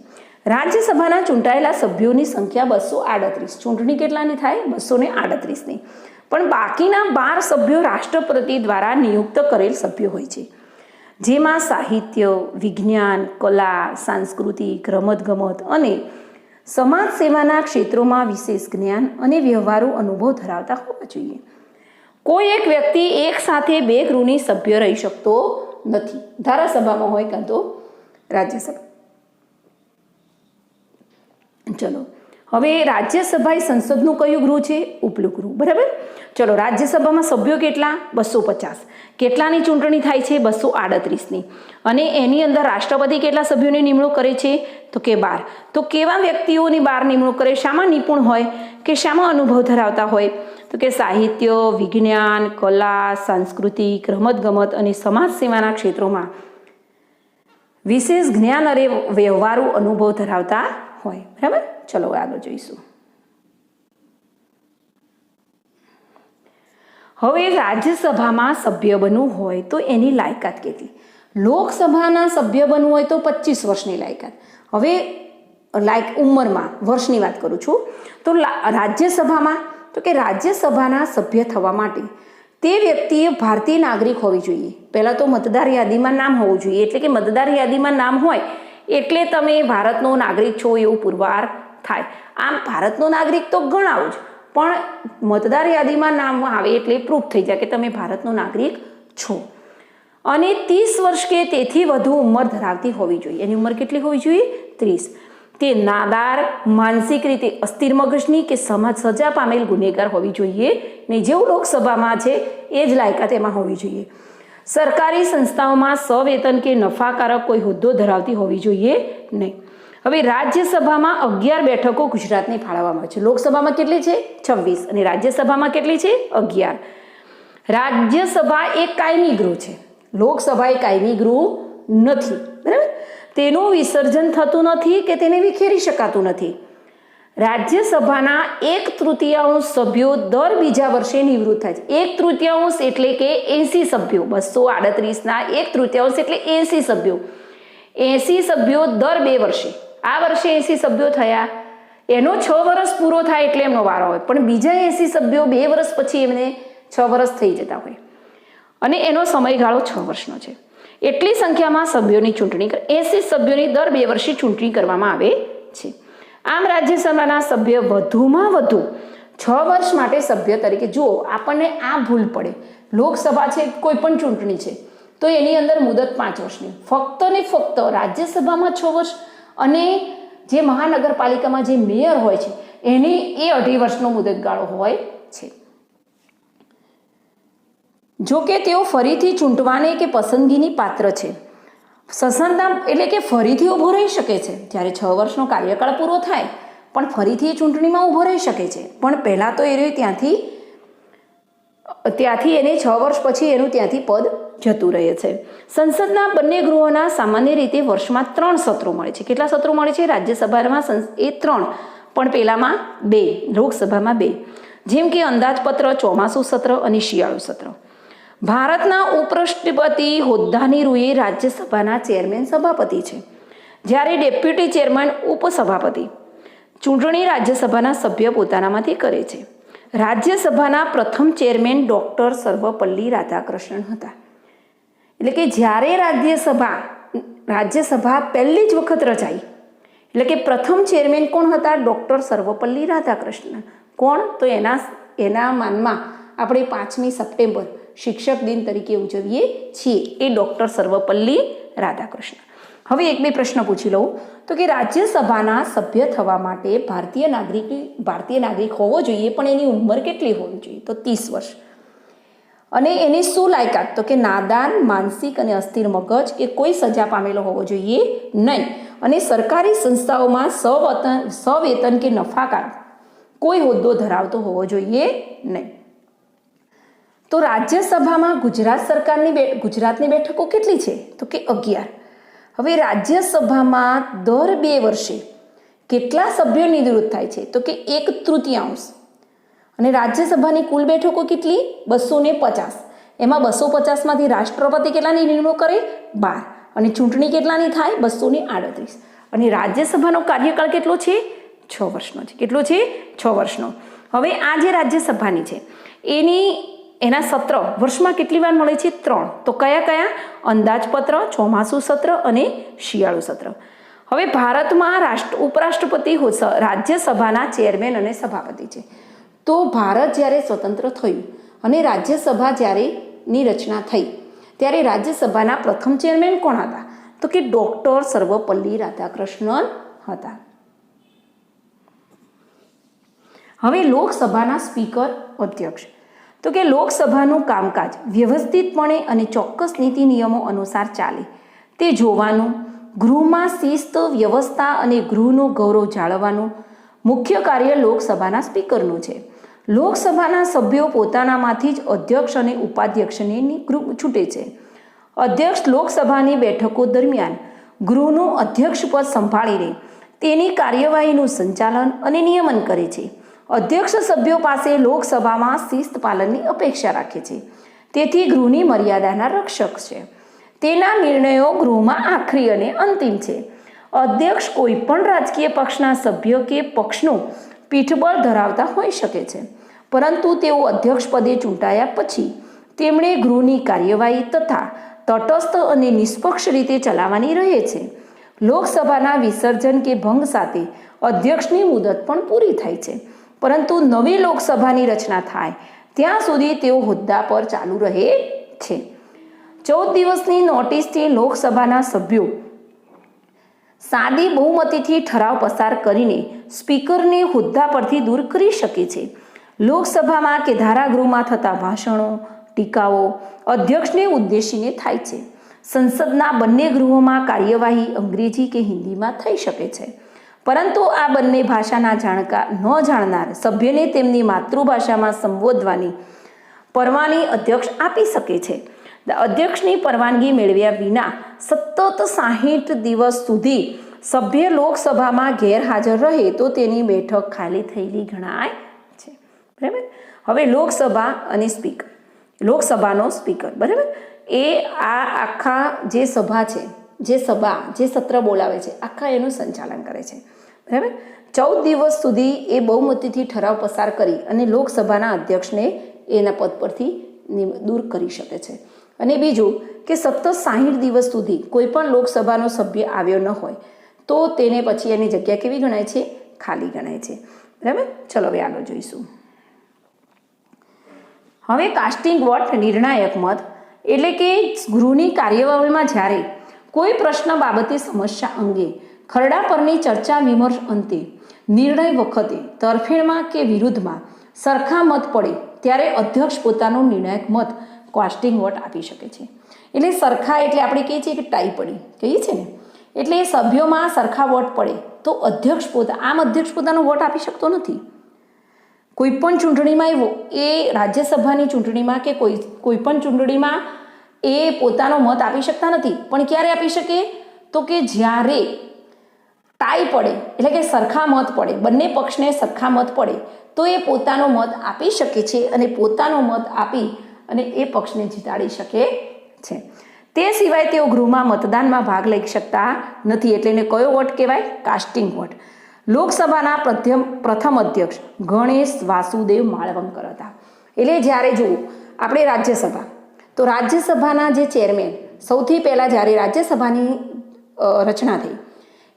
રાજ્યસભાના ચૂંટાયેલા સભ્યોની સંખ્યા 238. ચૂંટણી કેટલાની થાય? 238ની. પણ બાકીના 12 સભ્યો રાષ્ટ્રપતિ દ્વારા નિયુક્ત કરેલ સભ્યો હોય છે. જેમાં સાહિત્ય, વિજ્ઞાન, કલા, સાંસ્કૃતિક, રમતગમત અને સમાજ સેવાના ક્ષેત્રોમાં વિશેષ જ્ઞાન અને વ્યવહારુ અનુભવ ધરાવતા હોવા જોઈએ. કોઈ એક વ્યક્તિ એક સાથે 2 ગૃહની સભ્ય રહી શકતો નથી. ધારાસભામાં હોય કાં તો રાજ્યસભા. ચલો હવે રાજ્યસભા એ સંસદનું કયું ગૃહ છે? ઉપલું ગૃહ. બરાબર. ચલો, રાજ્યસભામાં સભ્યો કેટલા? 250. કેટલાની ચૂંટણી થાય છે? 238ની. અને એની અંદર રાષ્ટ્રપતિ કેટલા સભ્યોની નિમણૂક કરે છે? તો કે 12. તો કેવા વ્યક્તિઓની 12 નિમણૂક કરે? શામાં નિપુણ હોય કે શામાં અનુભવ ધરાવતા હોય? તો કે સાહિત્ય, વિજ્ઞાન, કલા, સાંસ્કૃતિક, રમતગમત અને સમાજ સેવાના ક્ષેત્રોમાં વિશેષ જ્ઞાન અને વ્યવહારુ અનુભવ ધરાવતા હોય. બરાબર. ચલો આગળ જોઈશું. હવે રાજ્યસભામાં સભ્ય બનવું હોય તો એની લાયકાત કેટલી? લોકસભાના સભ્ય બનવું હોય તો 25 વર્ષની લાયકાત. હવે ઉંમરમાં વર્ષની વાત કરું છું. તો રાજ્યસભામાં તો કે રાજ્યસભાના સભ્ય થવા માટે તે વ્યક્તિએ ભારતીય નાગરિક હોવી જોઈએ. પહેલાં તો મતદાર યાદીમાં નામ હોવું જોઈએ. એટલે કે મતદાર યાદીમાં નામ હોય એટલે તમે ભારતનો નાગરિક છો એવું પુરવાર થાય. આમ ભારતનો નાગરિક તો ગણાવું જ, પણ મતદાર યાદીમાં નામ આવે એટલે પ્રૂફ થઈ જાય કે તમે ભારતનો નાગરિક છો. અને 30 વર્ષ કે તેથી વધુ ઉંમર ધરાવતી હોવી જોઈએ. એની ઉંમર કેટલી હોવી જોઈએ? 30. તે નાદાર, માનસિક રીતે અસ્થિર મગજની કે સજા પામેલ ગુનેગાર હોવી જોઈએ નહીં. જેવું લોકસભામાં છે એ જ લાયકાત એમાં હોવી જોઈએ. સરકારી સંસ્થાઓમાં સવેતન કે નફાકારક કોઈ હોદ્દો ધરાવતી હોવી જોઈએ નહીં. હવે રાજ્યસભામાં 11 બેઠકો ગુજરાતને ફાળવવામાં આવે છે. લોકસભામાં કેટલી છે? 26. અને રાજ્યસભામાં કેટલી છે? 11. રાજ્યસભા એક કાયમી ગૃહ છે. લોકસભા એ કાયમી ગૃહ નથી. બરાબર. તેનું વિસર્જન થતું નથી કે તેને વિખેરી શકાતું નથી. રાજ્યસભાના 1/3 સભ્યો દર બીજા વર્ષે નિવૃત્ત થાય છે. 1/3 એટલે કે 80 સભ્યો. 238ના 1/3 એટલે 80 સભ્યો. 80 સભ્યો દર 2 વર્ષે. આ વર્ષે 80 સભ્યો થયા, એનો 6 વર્ષ પૂરો થાય એટલે એમનો વારો હોય. પણ બીજા 80 સભ્યો 2 વર્ષ પછી એમને 6 વર્ષ થઈ જતા હોય અને એનો સમયગાળો 6 વર્ષનો છે. એટલી સંખ્યામાં સભ્યોની ચૂંટણી 80 સભ્યોની દર 2 વર્ષે ચૂંટણી કરવામાં આવે છે. આમ રાજ્યસભાના સભ્ય વધુમાં વધુ 6 વર્ષ માટે સભ્ય તરીકે, જુઓ આપણને આ ભૂલ પડે, લોકસભા છે કોઈ પણ ચૂંટણી છે તો એની અંદર મુદત 5 વર્ષની, ફક્ત ને ફક્ત રાજ્યસભામાં 6 વર્ષ અને જે મહાનગરપાલિકામાં જે મેયર હોય છે એની એ 2.5 વર્ષનો મુદતગાળો હોય છે. જો કે તેઓ ફરીથી ચૂંટવાને કે પસંદગીની પાત્ર છે. સસંદા એટલે કે ફરીથી ઊભો રહી શકે છે. જ્યારે 6 વર્ષનો કાર્યકાળ પૂરો થાય પણ ફરીથી એ ચૂંટણીમાં ઊભો રહી શકે છે. પણ પહેલાં તો એ ત્યાંથી એને 6 વર્ષ પછી એનું ત્યાંથી પદ જતું રહે છે. સંસદના બંને ગૃહોના સામાન્ય રીતે વર્ષમાં 3 સત્રો મળે છે. કેટલા સત્રો મળે છે? રાજ્યસભામાં એ 3, પણ પેલામાં 2, લોકસભામાં 2. જેમ કે અંદાજપત્ર, ચોમાસું સત્ર અને શિયાળુ સત્ર. ભારતના ઉપરાષ્ટ્રપતિ હોદ્દાની રૂએ રાજ્યસભાના ચેરમેન સભાપતિ છે, જ્યારે ડેપ્યુટી ચેરમેન ઉપસભાપતિ. ચૂંટણી રાજ્યસભાના સભ્ય પોતાનામાંથી કરે છે. રાજ્યસભાના પ્રથમ ચેરમેન ડૉક્ટર સર્વપલ્લી રાધાકૃષ્ણન હતા. એટલે કે જ્યારે રાજ્યસભા પહેલી જ વખત રચાઈ એટલે કે પ્રથમ ચેરમેન કોણ હતા? ડૉક્ટર સર્વપલ્લી રાધાકૃષ્ણન. કોણ? તો એના માનમાં આપણે 5મી સપ્ટેમ્બર શિક્ષક દિન તરીકે ઉજવીએ છીએ. એ ડૉક્ટર સર્વપલ્લી રાધાકૃષ્ણન. હવે 1-2 પ્રશ્ન પૂછી લઉં તો કે રાજ્યસભાના સભ્ય થવા માટે ભારતીય નાગરિક હોવો જોઈએ, પણ એની ઉંમર કેટલી હોવી જોઈએ? તો 30 વર્ષ. અને એની શું લાયકાત? તો કે નાદાન, માનસિક અને અસ્થિર મગજ કે કોઈ સજા પામેલો હોવો જોઈએ નહીં. અને સરકારી સંસ્થાઓમાં સવેતન કે નફાકારક કોઈ હોદ્દો ધરાવતો હોવો જોઈએ નહીં. તો રાજ્યસભામાં ગુજરાતની બેઠકો કેટલી છે? તો કે 11. હવે રાજ્યસભામાં દર 2 વર્ષે કેટલા સભ્યો નિવૃત્ત થાય છે? તો કે 1/3. અને રાજ્યસભાની કુલ બેઠકો કેટલી? 250. એમાં 250માંથી રાષ્ટ્રપતિ કેટલાની નિમણૂક કરે? 12. અને ચૂંટણી કેટલાની થાય? 238. અને રાજ્યસભાનો કાર્યકાળ કેટલો છે? 6 વર્ષનો છે. કેટલો છે? 6 વર્ષનો. હવે આ જે રાજ્યસભાની છે એના સત્ર વર્ષમાં કેટલી વાર મળે છે? 3. તો કયા? અંદાજપત્ર, ચોમાસું સત્ર અને શિયાળુ સત્ર. હવે ભારતમાં ઉપરાષ્ટ્રપતિ રાજ્યસભાના ચેરમેન અને સભાપતિ છે. તો ભારત જ્યારે સ્વતંત્ર થયું અને રાજ્યસભા ની રચના થઈ ત્યારે રાજ્યસભાના પ્રથમ ચેરમેન કોણ હતા? તો કે ડૉક્ટર સર્વપલ્લી રાધાકૃષ્ણન હતા. હવે લોકસભાના સ્પીકર, અધ્યક્ષ. તો કે લોકસભાનું કામકાજ વ્યવસ્થિતપણે અને ચોક્કસ નીતિ નિયમો અનુસાર ચાલે તે જોવાનું, ગૃહમાં શિસ્ત, વ્યવસ્થા અને ગૃહનું ગૌરવ જાળવવાનું મુખ્ય કાર્ય લોકસભાના સ્પીકરનું છે. લોકસભાના સભ્યો પોતાનામાંથી જ અધ્યક્ષ અને ઉપાધ્યક્ષને છૂટે છે. અધ્યક્ષ લોકસભાની બેઠકો દરમિયાન ગૃહનું અધ્યક્ષપદ સંભાળીને તેની કાર્યવાહીનું સંચાલન અને નિયમન કરે છે. અધ્યક્ષ સભ્યો પાસે લોકસભામાં શિસ્ત પાલનની અપેક્ષા રાખે છે, તેથી ગૃહની મર્યાદાના રક્ષક છે. તેના નિર્ણયો ગૃહમાં આખરી અને અંતિમ છે. અધ્યક્ષ કોઈ પણ રાજકીય પક્ષના સભ્ય કે પક્ષનું પીઠબળ ધરાવતા હોઈ શકે છે, પરંતુ તેઓ અધ્યક્ષ પદે ચૂંટાયા પછી તેમણે ગૃહની કાર્યવાહી તથા તટસ્થ અને નિષ્પક્ષ રીતે ચલાવવાની રહે છે. લોકસભાના વિસર્જન કે ભંગ સાથે અધ્યક્ષની મુદત પણ પૂરી થાય છે, પરંતુ નવી લોકસભાની રચના થાય ત્યાં સુધી તેઓ હોદ્દા પર ચાલુ રહે છે. 14 દિવસની નોટિસથી લોકસભાના સભ્યો સાદી બહુમતીથી ઠરાવ પસાર કરીને સ્પીકરને હોદ્દા પરથી દૂર કરી શકે છે. લોકસભામાં કે ધારાગૃહમાં થતા ભાષણો, ટીકાઓ અધ્યક્ષને ઉદ્દેશીને થાય છે. સંસદના બંને ગૃહોમાં કાર્યવાહી અંગ્રેજી કે હિન્દીમાં થઈ શકે છે, પરંતુ આ બંને ભાષાના ન જાણનાર સભ્યને તેમની માતૃભાષામાં સંબોધવાની પરવાની અધ્યક્ષ આપી શકે છે. અધ્યક્ષની પરવાનગી મેળવ્યા વિના સતત 60 દિવસ સુધી સભ્ય લોકસભામાં ગેરહાજર રહે તો તેની બેઠક ખાલી થયેલી ગણાય છે. બરાબર. હવે લોકસભા અને સ્પીકર. લોકસભાનો સ્પીકર, બરાબર, એ આ આખા જે સભા છે, જે સત્ર બોલાવે છે, આખા એનું સંચાલન કરે છે. બરાબર. 14 દિવસ સુધી એ બહુમતીથી ઠરાવ પસાર કરી અને લોકસભાના અધ્યક્ષને એના પદ પરથી દૂર કરી શકે છે. અને બીજું કે સતત 60 દિવસ સુધી કોઈ પણ લોકસભાનો સભ્ય આવ્યો ન હોય તો તેને પછી એની જગ્યા કેવી ગણાય છે? ખાલી ગણાય છે. બરાબર. ચલો હવે આગળ જોઈશું. હવે કાસ્ટિંગ વોટ નિર્ણાયક મત એટલે કે ગૃહની કાર્યવાહીમાં જ્યારે કોઈ પ્રશ્ન બાબતે સમસ્યા અંગે ખરડા પરની ચર્ચા વિમર્શ અંતે નિર્ણય વખતે તરફેણમાં કે વિરુદ્ધમાં સરખા મત પડે ત્યારે અધ્યક્ષ પોતાનો નિર્ણાયક મત કાસ્ટિંગ વોટ આપી શકે છે. એટલે સરખા એટલે આપણે કહીએ છીએ કે ટાઈ પડી કહીએ છીએ ને, એટલે સભ્યોમાં સરખા વોટ પડે તો અધ્યક્ષ પોતાનો વોટ આપી શકતો નથી. કોઈ પણ ચૂંટણીમાં એ રાજ્યસભાની ચૂંટણીમાં કે કોઈ પણ ચૂંટણીમાં એ પોતાનો મત આપી શકતા નથી. પણ ક્યારે આપી શકે? તો કે જ્યારે ટાઈ પડે એટલે કે સરખા મત પડે, બંને પક્ષને સરખા મત પડે તો એ પોતાનો મત આપી શકે છે અને પોતાનો મત આપી અને એ પક્ષને જીતાડી શકે છે. તે સિવાય તેઓ ગૃહમાં મતદાનમાં ભાગ લઈ શકતા નથી. એટલે એને કયો વોટ કહેવાય? Casting vote. લોકસભાના પ્રથમ અધ્યક્ષ ગણેશ વાસુદેવ માળવંકર હતા. એટલે જ્યારે જુઓ આપણે રાજ્યસભા, તો રાજ્યસભાના જે ચેરમેન સૌથી પહેલાં જ્યારે રાજ્યસભાની રચના થઈ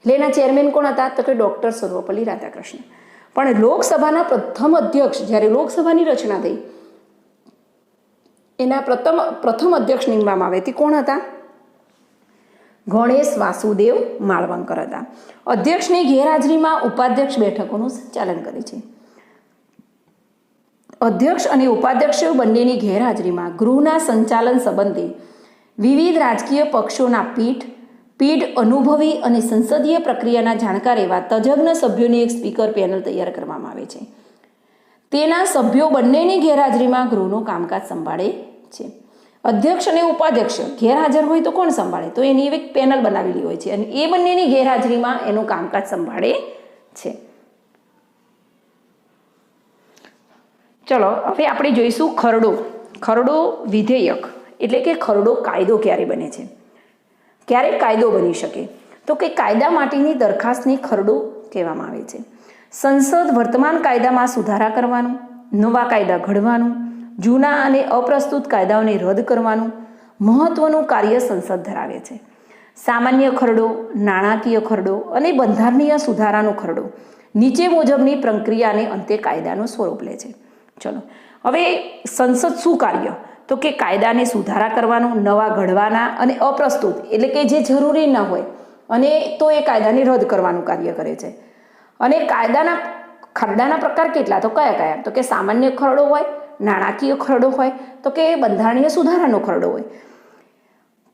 એટલે એના ચેરમેન કોણ હતા? તો કે ડૉક્ટર સર્વપલ્લી રાધાકૃષ્ણન. પણ લોકસભાના પ્રથમ અધ્યક્ષ જ્યારે લોકસભાની રચના થઈ એના પ્રથમ અધ્યક્ષ નીમવામાં આવે તે કોણ હતા? ગણેશ વાસુદેવ માળવંકર હતા. અધ્યક્ષની ગેરહાજરીમાં ઉપાધ્યક્ષ બેઠકોનું સંચાલન કરે છે. અધ્યક્ષ અને ઉપાધ્યક્ષ બંનેની ગેરહાજરીમાં ગૃહના સંચાલન સંબંધે વિવિધ રાજકીય પક્ષોના પીઢ અનુભવી અને સંસદીય પ્રક્રિયાના જાણકાર એવા તજજ્ઞ સભ્યોની એક સ્પીકર પેનલ તૈયાર કરવામાં આવે છે. તેના સભ્યો બંનેની ગેરહાજરીમાં ગૃહનું કામકાજ સંભાળે છે. અધ્યક્ષ અને ઉપાધ્યક્ષ ગેરહાજર હોય તો કોણ સંભાળે? તો એની એક પેનલ બનાવેલી હોય છે અને એ બંનેની ગેરહાજરીમાં એનું કામકાજ સંભાળે છે. ચલો હવે આપણે જોઈશું ખરડો વિધેયક એટલે કે ખરડો કાયદો ક્યારે બને છે, ક્યારે કાયદો બની શકે? તો કે કાયદા માટેની દરખાસ્તની ખરડો કહેવામાં આવે છે. સંસદ વર્તમાન કાયદામાં સુધારા કરવાનું, નવા કાયદા ઘડવાનું, જૂના અને અપ્રસ્તુત કાયદાઓને રદ કરવાનું મહત્વનું કાર્ય સંસદ ધરાવે છે. સામાન્ય ખરડો, નાણાકીય ખરડો અને બંધારણીય સુધારાનો ખરડો નીચે મુજબની પ્રક્રિયાને અંતે કાયદાનું સ્વરૂપ લે છે. ચલો હવે સંસદ શું કાર્ય? તો કે કાયદાને સુધારા કરવાનું, નવા ઘડવાના અને અપ્રસ્તુત એટલે કે જે જરૂરી ન હોય અને તો એ કાયદાને રદ કરવાનું કાર્ય કરે છે. અને ખરડાના પ્રકાર કેટલા? તો કયા? તો કે સામાન્ય ખરડો હોય, નાણાકીય ખરડો હોય તો કે બંધારણીય સુધારાનો ખરડો હોય,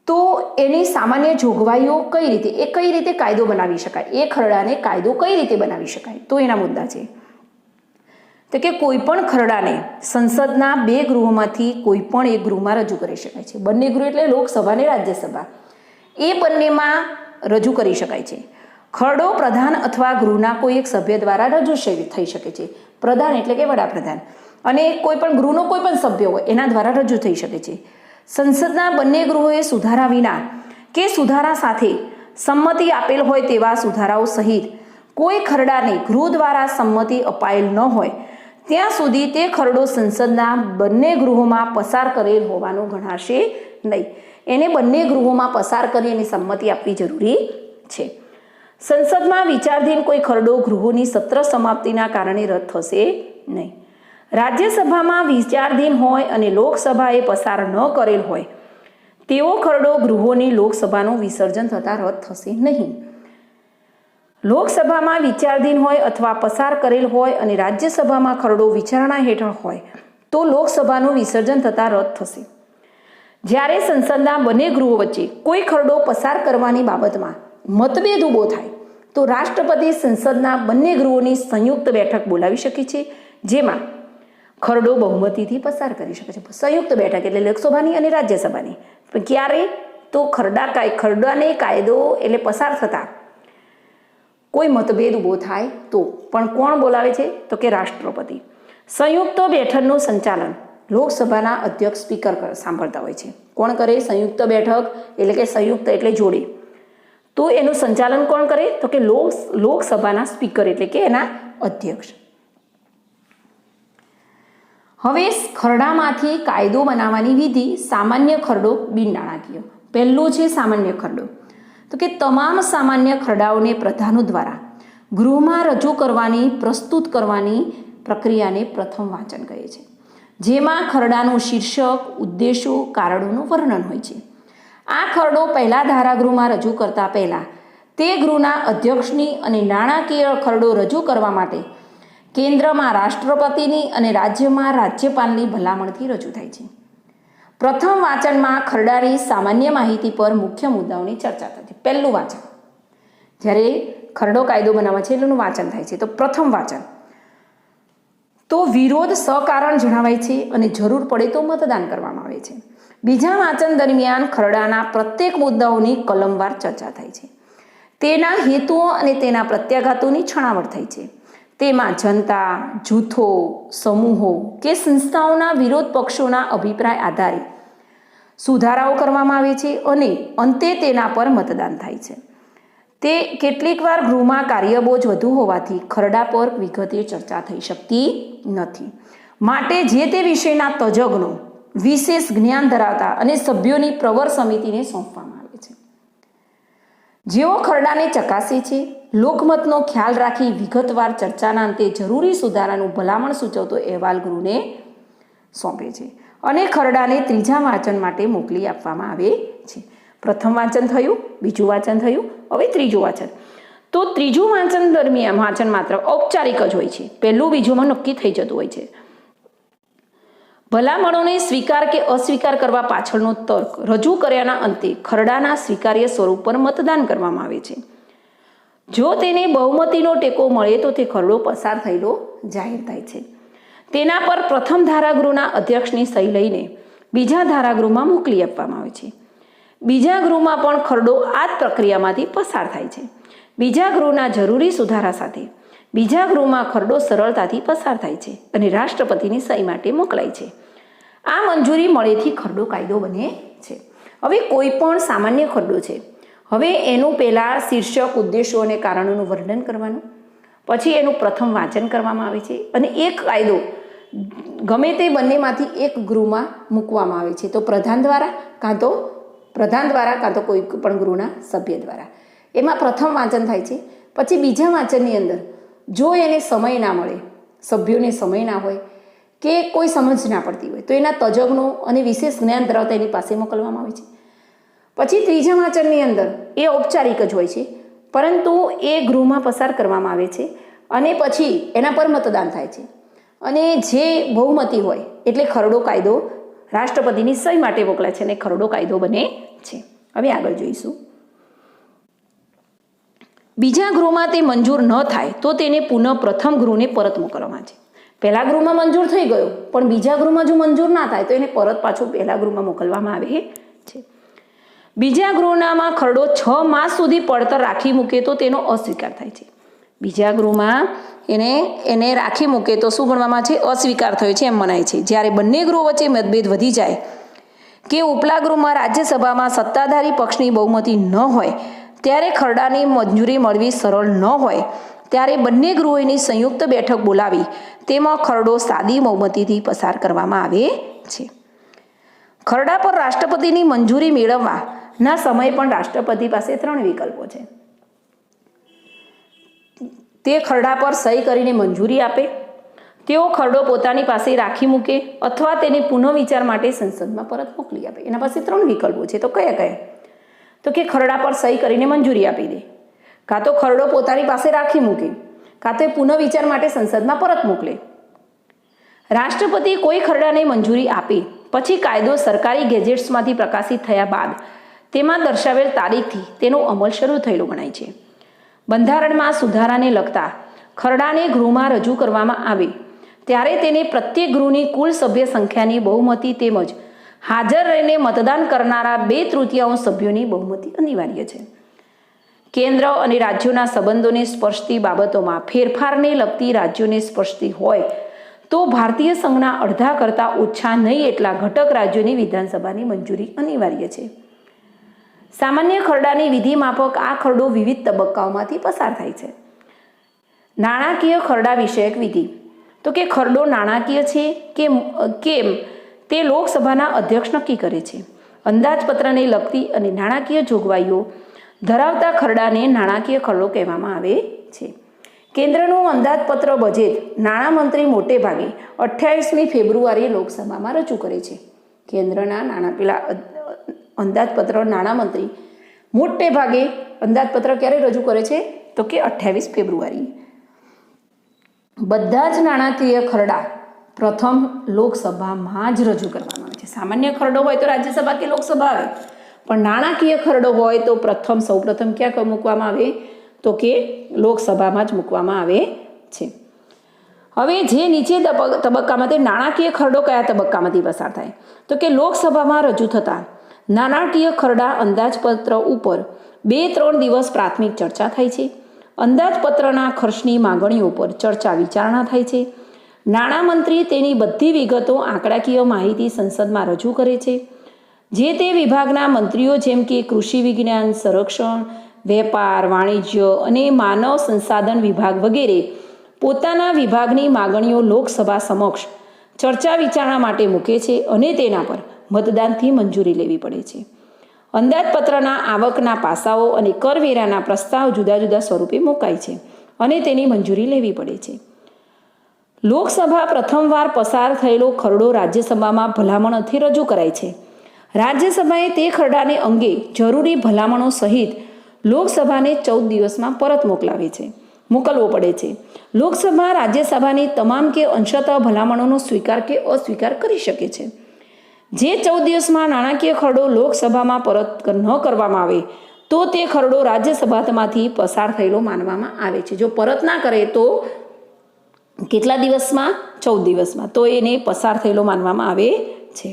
તો એની સામાન્ય જોગવાઈઓ કઈ રીતે કાયદો બનાવી શકાય, એ ખરડાને કાયદો કઈ રીતે બનાવી શકાય, તો એના મુદ્દા છે. તો કે કોઈ પણ ખરડાને સંસદના 2 ગૃહોમાંથી કોઈ પણ એક ગૃહમાં રજૂ કરી શકાય છે. બંને ગૃહ એટલે લોકસભા અને રાજ્યસભા, એ બંનેમાં રજૂ કરી શકાય છે. ખરડો પ્રધાન અથવા ગૃહના કોઈ એક સભ્ય દ્વારા રજૂ થઈ શકે છે. પ્રધાન એટલે કે વડાપ્રધાન, અને કોઈ પણ ગૃહનો કોઈ પણ સભ્ય હોય એના દ્વારા રજૂ થઈ શકે છે. સંસદના બંને ગૃહોએ સુધારા વિના કે સુધારા સાથે સંમતિ આપેલ હોય તેવા સુધારાઓ સહિત કોઈ ખરડાને ગૃહ દ્વારા સંમતિ અપાયેલ ન હોય ત્યાં સુધી તે ખરડો સંસદના બંને ગૃહોમાં પસાર કરેલ હોવાનું ગણાશે નહીં. એને બંને ગૃહોમાં પસાર કરી એની સંમતિ આપવી જરૂરી છે. સંસદમાં વિચારાધીન કોઈ ખરડો ગૃહોની સત્ર સમાપ્તિના કારણે રદ થશે નહીં. રાજ્યસભામાં વિચારાધીન હોય અને લોકસભાએ પસાર ન કરેલ હોય તેવો ખરડો ગૃહોની લોકસભાનું વિસર્જન થતાં રદ થશે નહીં. લોકસભામાં વિચારાધીન હોય અથવા પસાર કરેલ હોય અને રાજ્યસભામાં ખરડો વિચારણા હેઠળ હોય તો લોકસભાનું વિસર્જન થતાં રદ થશે. જ્યારે સંસદના બંને ગૃહો વચ્ચે કોઈ ખરડો પસાર કરવાની બાબતમાં મતભેદ ઊભો થાય તો રાષ્ટ્રપતિ સંસદના બંને ગૃહોની સંયુક્ત બેઠક બોલાવી શકે છે, જેમાં ખરડો બહુમતીથી પસાર કરી શકે છે. સંયુક્ત બેઠક એટલે લોકસભાની અને રાજ્યસભાની. પણ ક્યારે? તો ખરડાને કાયદો એટલે પસાર થતા કોઈ મતભેદ ઊભો થાય તો. પણ કોણ બોલાવે છે? તો કે રાષ્ટ્રપતિ. સંયુક્ત બેઠકનું સંચાલન લોકસભાના અધ્યક્ષ સ્પીકર સાંભળતા હોય છે. કોણ કરે? સંયુક્ત બેઠક એટલે કે સંયુક્ત એટલે જોડે. તો એનું સંચાલન કોણ કરે? તો કે લોકસભાના સ્પીકર એટલે કે એના અધ્યક્ષ. હવે ખરડામાંથી કાયદો બનાવવાની વિધિ. સામાન્ય ખરડો, બિન નાણાકીય. પહેલું છે સામાન્ય ખરડો. તો કે તમામ સામાન્ય ખરડાઓને પ્રધાનો દ્વારા ગૃહમાં રજૂ કરવાની, પ્રસ્તુત કરવાની પ્રક્રિયાને પ્રથમ વાંચન કહે છે, જેમાં ખરડાનું શીર્ષક, ઉદ્દેશો, કારણોનું વર્ણન હોય છે. આ ખરડો પહેલા ધારાગૃહમાં રજૂ કરતા પહેલા તે ગૃહના અધ્યક્ષની અને નાણાકીય ખરડો રજૂ કરવા માટે કેન્દ્રમાં રાષ્ટ્રપતિની અને રાજ્યમાં રાજ્યપાલની ભલામણથી રજૂ થાય છે. પ્રથમ વાંચનમાં ખરડાની સામાન્ય માહિતી પર મુખ્ય મુદ્દાઓની ચર્ચા થતી. પહેલું વાંચન, જ્યારે ખરડો કાયદો બનાવવા છે એનું વાંચન થાય છે. તો પ્રથમ વાંચન તો વિરોધ સકારણ જણાવાય છે અને જરૂર પડે તો મતદાન કરવામાં આવે છે. બીજા વાંચન દરમિયાન ખરડાના પ્રત્યેક મુદ્દાઓની કલમવાર ચર્ચા થાય છે. તેના હેતુઓ અને તેના પ્રત્યાઘાતોની છણાવટ થાય છે. તેમાં જનતા, જૂથો, સમૂહો કે સંસ્થાઓના વિરોધ પક્ષોના અભિપ્રાય આધારે સુધારાઓ કરવામાં આવે છે અને અંતે તેના પર મતદાન થાય છે. તે કેટલીક વાર ગૃહમાં કાર્યબોજ વધુ હોવાથી ખરડા પર વિગતે ચર્ચા થઈ શકતી નથી. માટે જે તે વિષયના તજજ્ઞો, વિશેષ જ્ઞાન ધરાવતા અને સભ્યોની પ્રવર સમિતિને સોંપવામાં આવે છે, જેઓ ખરડાને ચકાસે છે. લોકમતનો ખ્યાલ રાખી વિગતવાર ચર્ચાના અંતે જરૂરી સુધારાનું ભલામણ સૂચવતો અહેવાલ ગૃહને સોંપે છે અને ખરડાને ત્રીજા વાંચન માટે મોકલી આપવામાં આવે છે. પ્રથમ વાંચન થયું, બીજું વાંચન થયું, હવે ત્રીજું વાંચન. તો ત્રીજું વાંચન દરમિયાન વાંચન માત્ર ઔપચારિક જ હોય છે. પહેલું બીજુંમાં નક્કી થઈ જતું હોય છે. ભલામણોને સ્વીકાર કે અસ્વીકાર કરવા પાછળનો તર્ક રજૂ કર્યાના અંતે ખરડાના સ્વીકાર્ય સ્વરૂપ પર મતદાન કરવામાં આવે છે. જો તેને બહુમતીનો ટેકો મળે તો તે ખરડો પસાર થયેલો જાહેર થાય છે. તેના પર પ્રથમ ધારાગૃહના અધ્યક્ષની સહી લઈને બીજા ધારાગૃહમાં મોકલી આપવામાં આવે છે. બીજા ગૃહમાં પણ ખરડો આ જ પ્રક્રિયામાંથી પસાર થાય છે. બીજા ગૃહના જરૂરી સુધારા સાથે બીજા ગૃહમાં ખરડો સરળતાથી પસાર થાય છે અને રાષ્ટ્રપતિની સહી માટે મોકલાય છે. આ મંજૂરી મળેથી ખરડો કાયદો બને છે. હવે કોઈ પણ સામાન્ય ખરડો છે, હવે એનું પહેલાં શીર્ષક, ઉદ્દેશો અને કારણોનું વર્ણન કરવાનું, પછી એનું પ્રથમ વાંચન કરવામાં આવે છે અને એક કાયદો ગમે તે બંનેમાંથી એક ગૃહમાં મૂકવામાં આવે છે. તો પ્રધાન દ્વારા કાં તો કોઈ પણ ગૃહના સભ્ય દ્વારા. એમાં પ્રથમ વાંચન થાય છે. પછી બીજા વાંચનની અંદર જો એને સમય ના મળે, સભ્યોને સમય ના હોય કે કોઈ સમજ ના પડતી હોય તો એના તજજ્ઞો અને વિશેષ જ્ઞાન ધરાવતા એની પાસે મોકલવામાં આવે છે. પછી ત્રીજા વાંચનની અંદર એ ઔપચારિક જ હોય છે, પરંતુ એ ગૃહમાં પસાર કરવામાં આવે છે અને પછી એના પર મતદાન થાય છે. અને જે બહુમતી હોય એટલે ખરડો કાયદો રાષ્ટ્રપતિની સહી માટે મોકલાય છે અને ખરડો કાયદો બને છે. હવે આગળ જોઈશું. બીજા ગૃહમાં તે મંજૂર ન થાય તો તેને પુનઃ પ્રથમ ગૃહને પરત મોકલવામાં છે. પહેલા ગૃહમાં મંજૂર થઈ ગયો પણ બીજા ગૃહમાં જો મંજૂર ના થાય તો એને પરત પાછું પહેલા ગૃહમાં મોકલવામાં આવે છે. બીજા ગૃહનામાં ખરડો 6 માસ સુધી પડતર રાખી મૂકે તો તેનો અસ્વીકાર થાય છે. બીજા ગૃહમાં એને રાખી મૂકે તો શું ગણવામાં છે? અસ્વીકાર થયો છે એમ મનાય છે. જ્યારે બંને ગૃહો વચ્ચે મતભેદ વધી જાય કે ઉપલા ગૃહમાં રાજ્યસભામાં સત્તાધારી પક્ષની બહુમતી ન હોય ત્યારે ખરડાની મંજૂરી મળવી સરળ ન હોય ત્યારે બંને ગૃહોની સંયુક્ત બેઠક બોલાવી તેમાં ખરડો સાદી બહુમતીથી પસાર કરવામાં આવે છે. ખરડા પર રાષ્ટ્રપતિની મંજૂરી મેળવવાના સમય પણ રાષ્ટ્રપતિ પાસે 3 વિકલ્પો છે. તે ખરડા પર સહી કરીને મંજૂરી આપે, તેઓ ખરડો પોતાની પાસે રાખી મૂકે અથવા તેને પુનઃવિચાર માટે સંસદમાં પરત મોકલી આપે. એના પાસે 3 વિકલ્પો છે. તો કયા? તો કે ખરડા પર સહી કરીને મંજૂરી આપી દે, કાં તો ખરડો પોતાની પાસે રાખી મૂકે, કાં તો પુનઃવિચાર માટે સંસદમાં પરત મોકલે. રાષ્ટ્રપતિ કોઈ ખરડાને મંજૂરી આપે પછી કાયદો સરકારી ગેજેટ્સમાંથી પ્રકાશિત થયા બાદ તેમાં દર્શાવેલ તારીખથી તેનો અમલ શરૂ થયેલો ગણાય છે. બંધારણમાં સુધારાને લગતા ખરડાને ગૃહમાં રજૂ કરવામાં આવે ત્યારે તેને પ્રત્યેક ગૃહની કુલ સભ્ય સંખ્યાની બહુમતી તેમજ હાજર રહીને મતદાન કરનારા 2/3 સભ્યોની બહુમતી અનિવાર્ય છે. કેન્દ્ર અને રાજ્યોના સંબંધોને સ્પર્શતી બાબતોમાં ફેરફારને લગતી રાજ્યોને સ્પર્શતી હોય તો ભારતીય સંઘના અડધા કરતાં ઓછા નહીં એટલા ઘટક રાજ્યોની વિધાનસભાની મંજૂરી અનિવાર્ય છે. સામાન્ય ખરડાની વિધિ માફક આ ખરડો વિવિધ તબક્કાઓમાંથી પસાર થાય છે. નાણાકીય ખરડા વિષયક વિધિ. તો કે ખરડો નાણાકીય છે કે કેમ તે લોકસભાના અધ્યક્ષ નક્કી કરે છે. અંદાજપત્રને લગતી અને નાણાકીય જોગવાઈઓ ધરાવતા ખરડાને નાણાકીય ખરડો કહેવામાં આવે છે. કેન્દ્રનું અંદાજપત્ર બજેટ નાણામંત્રી મોટે ભાગે 28મી ફેબ્રુઆરીએ લોકસભામાં રજૂ કરે છે. કેન્દ્રના અંદાજપત્ર નાણામંત્રી મોટે ભાગે અંદાજપત્ર ક્યારે રજૂ કરે છે? તો કે 28 ફેબ્રુઆરી. બધા જ નાણાકીય ખરડા પ્રથમ લોકસભામાં જ રજૂ કરવામાં આવે છે. સામાન્ય ખરડો હોય તો રાજ્યસભા કે લોકસભા આવે, પણ નાણાકીય ખરડો હોય તો સૌપ્રથમ ક્યાં મૂકવામાં આવે? તો કે લોકસભામાં જ મૂકવામાં આવે છે. હવે જે નીચે તબક્કામાં તે નાણાકીય ખરડો કયા તબક્કામાંથી પસાર થાય? તો કે લોકસભામાં રજૂ થતા નાણાકીય ખરડા અંદાજપત્ર ઉપર 2-3 દિવસ પ્રાથમિક ચર્ચા થાય છે. અંદાજપત્રના ખર્ચની માંગણીઓ પર ચર્ચા વિચારણા થાય છે. નાણામંત્રી તેની બધી વિગતો આંકડાકીય માહિતી સંસદમાં રજૂ કરે છે. જે તે વિભાગના મંત્રીઓ જેમ કે કૃષિ વિજ્ઞાન, સંરક્ષણ, વેપાર, વાણિજ્ય અને માનવ સંસાધન વિભાગ વગેરે પોતાના વિભાગની માંગણીઓ લોકસભા સમક્ષ ચર્ચા વિચારણા માટે મૂકે છે અને તેના પર મતદાનથી મંજૂરી લેવી પડે છે. અંદાજપત્રના આવકના પાસાઓ અને કરવેરાના પ્રસ્તાવ જુદા જુદા સ્વરૂપે મુકાય છે અને તેની મંજૂરી લેવી પડે છે. લોકસભા પ્રથમવાર પસાર થયેલો ખરડો રાજ્યસભામાં ભલામણોથી રજૂ કરાય છે. રાજ્યસભાએ તે ખરડાને અંગે જરૂરી ભલામણો સહિત લોકસભાને 14 દિવસમાં પરત મોકલવો પડે છે. લોકસભા રાજ્યસભાની તમામ કે અંશતઃ ભલામણોનો સ્વીકાર કે અસ્વીકાર કરી શકે છે. જે 14 દિવસમાં નાણાકીય ખરડો લોકસભામાં પરત ન કરવામાં આવે તો તે ખરડો રાજ્યસભામાંથી પસાર થયેલો માનવામાં આવે છે. જો પરત ના કરે તો કેટલા દિવસમાં? 14 દિવસમાં. તો એને પસાર થયેલો માનવામાં આવે છે.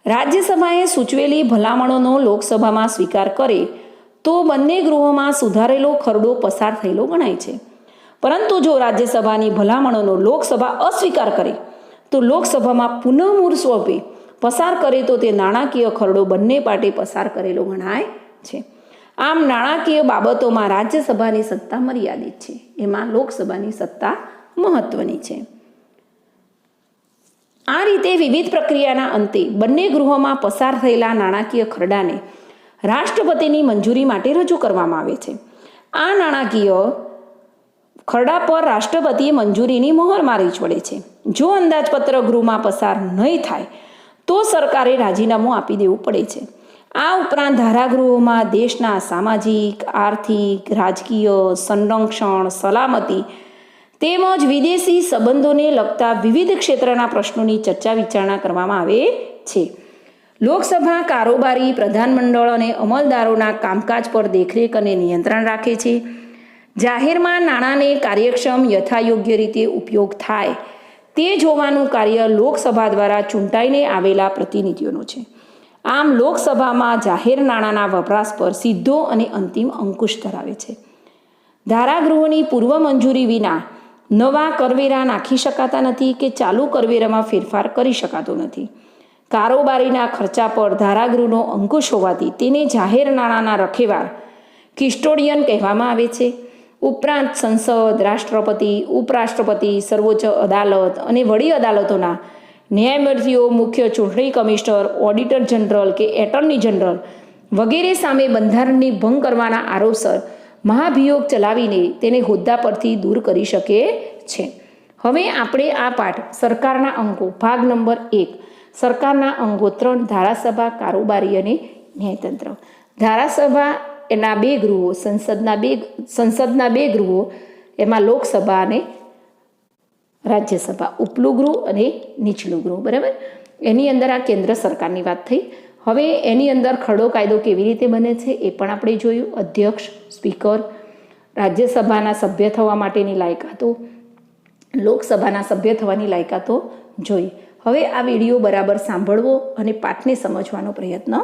રાજ્યસભાએ સૂચવેલી ભલામણોનો લોકસભામાં સ્વીકાર કરે તો બંને ગૃહોમાં સુધારેલો ખરડો પસાર થયેલો ગણાય છે. પરંતુ જો રાજ્યસભાની ભલામણોનો લોકસભા અસ્વીકાર કરે તો લોકસભામાં પુનઃમૂળ સ્વરૂપે પસાર કરે તો તે નાણાકીય ખરડો બંને પાર્ટે પસાર કરેલો ગણાય છે. આમ નાણાકીય બાબતોમાં રાજ્યસભાની સત્તા મર્યાદિત છે, એમાં લોકસભાની સત્તા મહત્વની છે. આ રીતે વિવિધ પ્રક્રિયાના અંતે બંને ગૃહોમાં પસાર થયેલા નાણાકીય ખરડાને રાષ્ટ્રપતિની મંજૂરી માટે રજૂ કરવામાં આવે છે. આ નાણાકીય ખરડા પર રાષ્ટ્રપતિએ મંજૂરીની મહોર મારવી પડે છે. જો અંદાજપત્ર ગૃહમાં પસાર નહીં થાય તો સરકારે રાજીનામું આપી દેવું પડે છે. આ ઉપરાંત ધારાગૃહોમાં દેશના સામાજિક, આર્થિક, રાજકીય, સંરક્ષણ, સલામતી તેમજ વિદેશી સંબંધોને લગતા વિવિધ ક્ષેત્રના પ્રશ્નોની ચર્ચા વિચારણા કરવામાં આવે છે. લોકસભા કારોબારી, પ્રધાનમંડળ અને અમલદારોના કામકાજ પર દેખરેખ અને નિયંત્રણ રાખે છે. જાહેરમાં નાણાંને કાર્યક્ષમ યથાયોગ્ય રીતે ઉપયોગ થાય તે જોવાનું કાર્ય લોકસભા દ્વારા ચૂંટાઈને આવેલા પ્રતિનિધિઓનું છે. આમ લોકસભામાં જાહેર નાણાંના વપરાશ પર સીધો અને અંતિમ અંકુશ ધરાવે છે. ધારાગૃહોની પૂર્વ મંજૂરી વિના નવા કરવેરા નાખી શકાતા નથી કે ચાલુ કરવેરામાં ફેરફાર કરી શકાતો નથી. કારોબારીના ખર્ચા પર ધારાગૃહનો અંકુશ હોવાથી તેને જાહેર નાણાંના રખેવાર કિસ્ટોડિયન કહેવામાં આવે છે. ઉપરાંત સંસદ, રાષ્ટ્રપતિ, ઉપરાષ્ટ્રપતિ, સર્વોચ્ચ અદાલત અને વડી અદાલતોના ન્યાયમૂર્તિઓ, મુખ્ય ચૂંટણી કમિશનર, ઓડિટર જનરલ કે એટર્ની જનરલ વગેરે સામે બંધારણની ભંગ કરવાના આરોપસર મહાભિયોગ ચલાવીને તેને હોદ્દા પરથી દૂર કરી શકે છે. હવે આપણે આ પાઠ સરકારના અંગો ભાગ નંબર 1 સરકારના અંગો 3 ધારાસભા, કારોબારી અને ન્યાયતંત્ર. ધારાસભા એના 2 ગૃહો, સંસદના 2 ગૃહો, એમાં લોકસભા અને રાજ્યસભા, ઉપલું ગૃહ અને નીચલું ગૃહ. બરાબર, એની અંદર આ કેન્દ્ર સરકારની વાત થઈ. હવે એની અંદર ખરડો કાયદો કેવી રીતે બને છે એ પણ આપણે જોયું. અધ્યક્ષ, સ્પીકર, રાજ્યસભાના સભ્ય થવા માટેની લાયકાતો, લોકસભાના સભ્ય થવાની લાયકાતો જોઈ. હવે આ વિડીયો બરાબર સાંભળવો અને પાઠને સમજવાનો પ્રયત્ન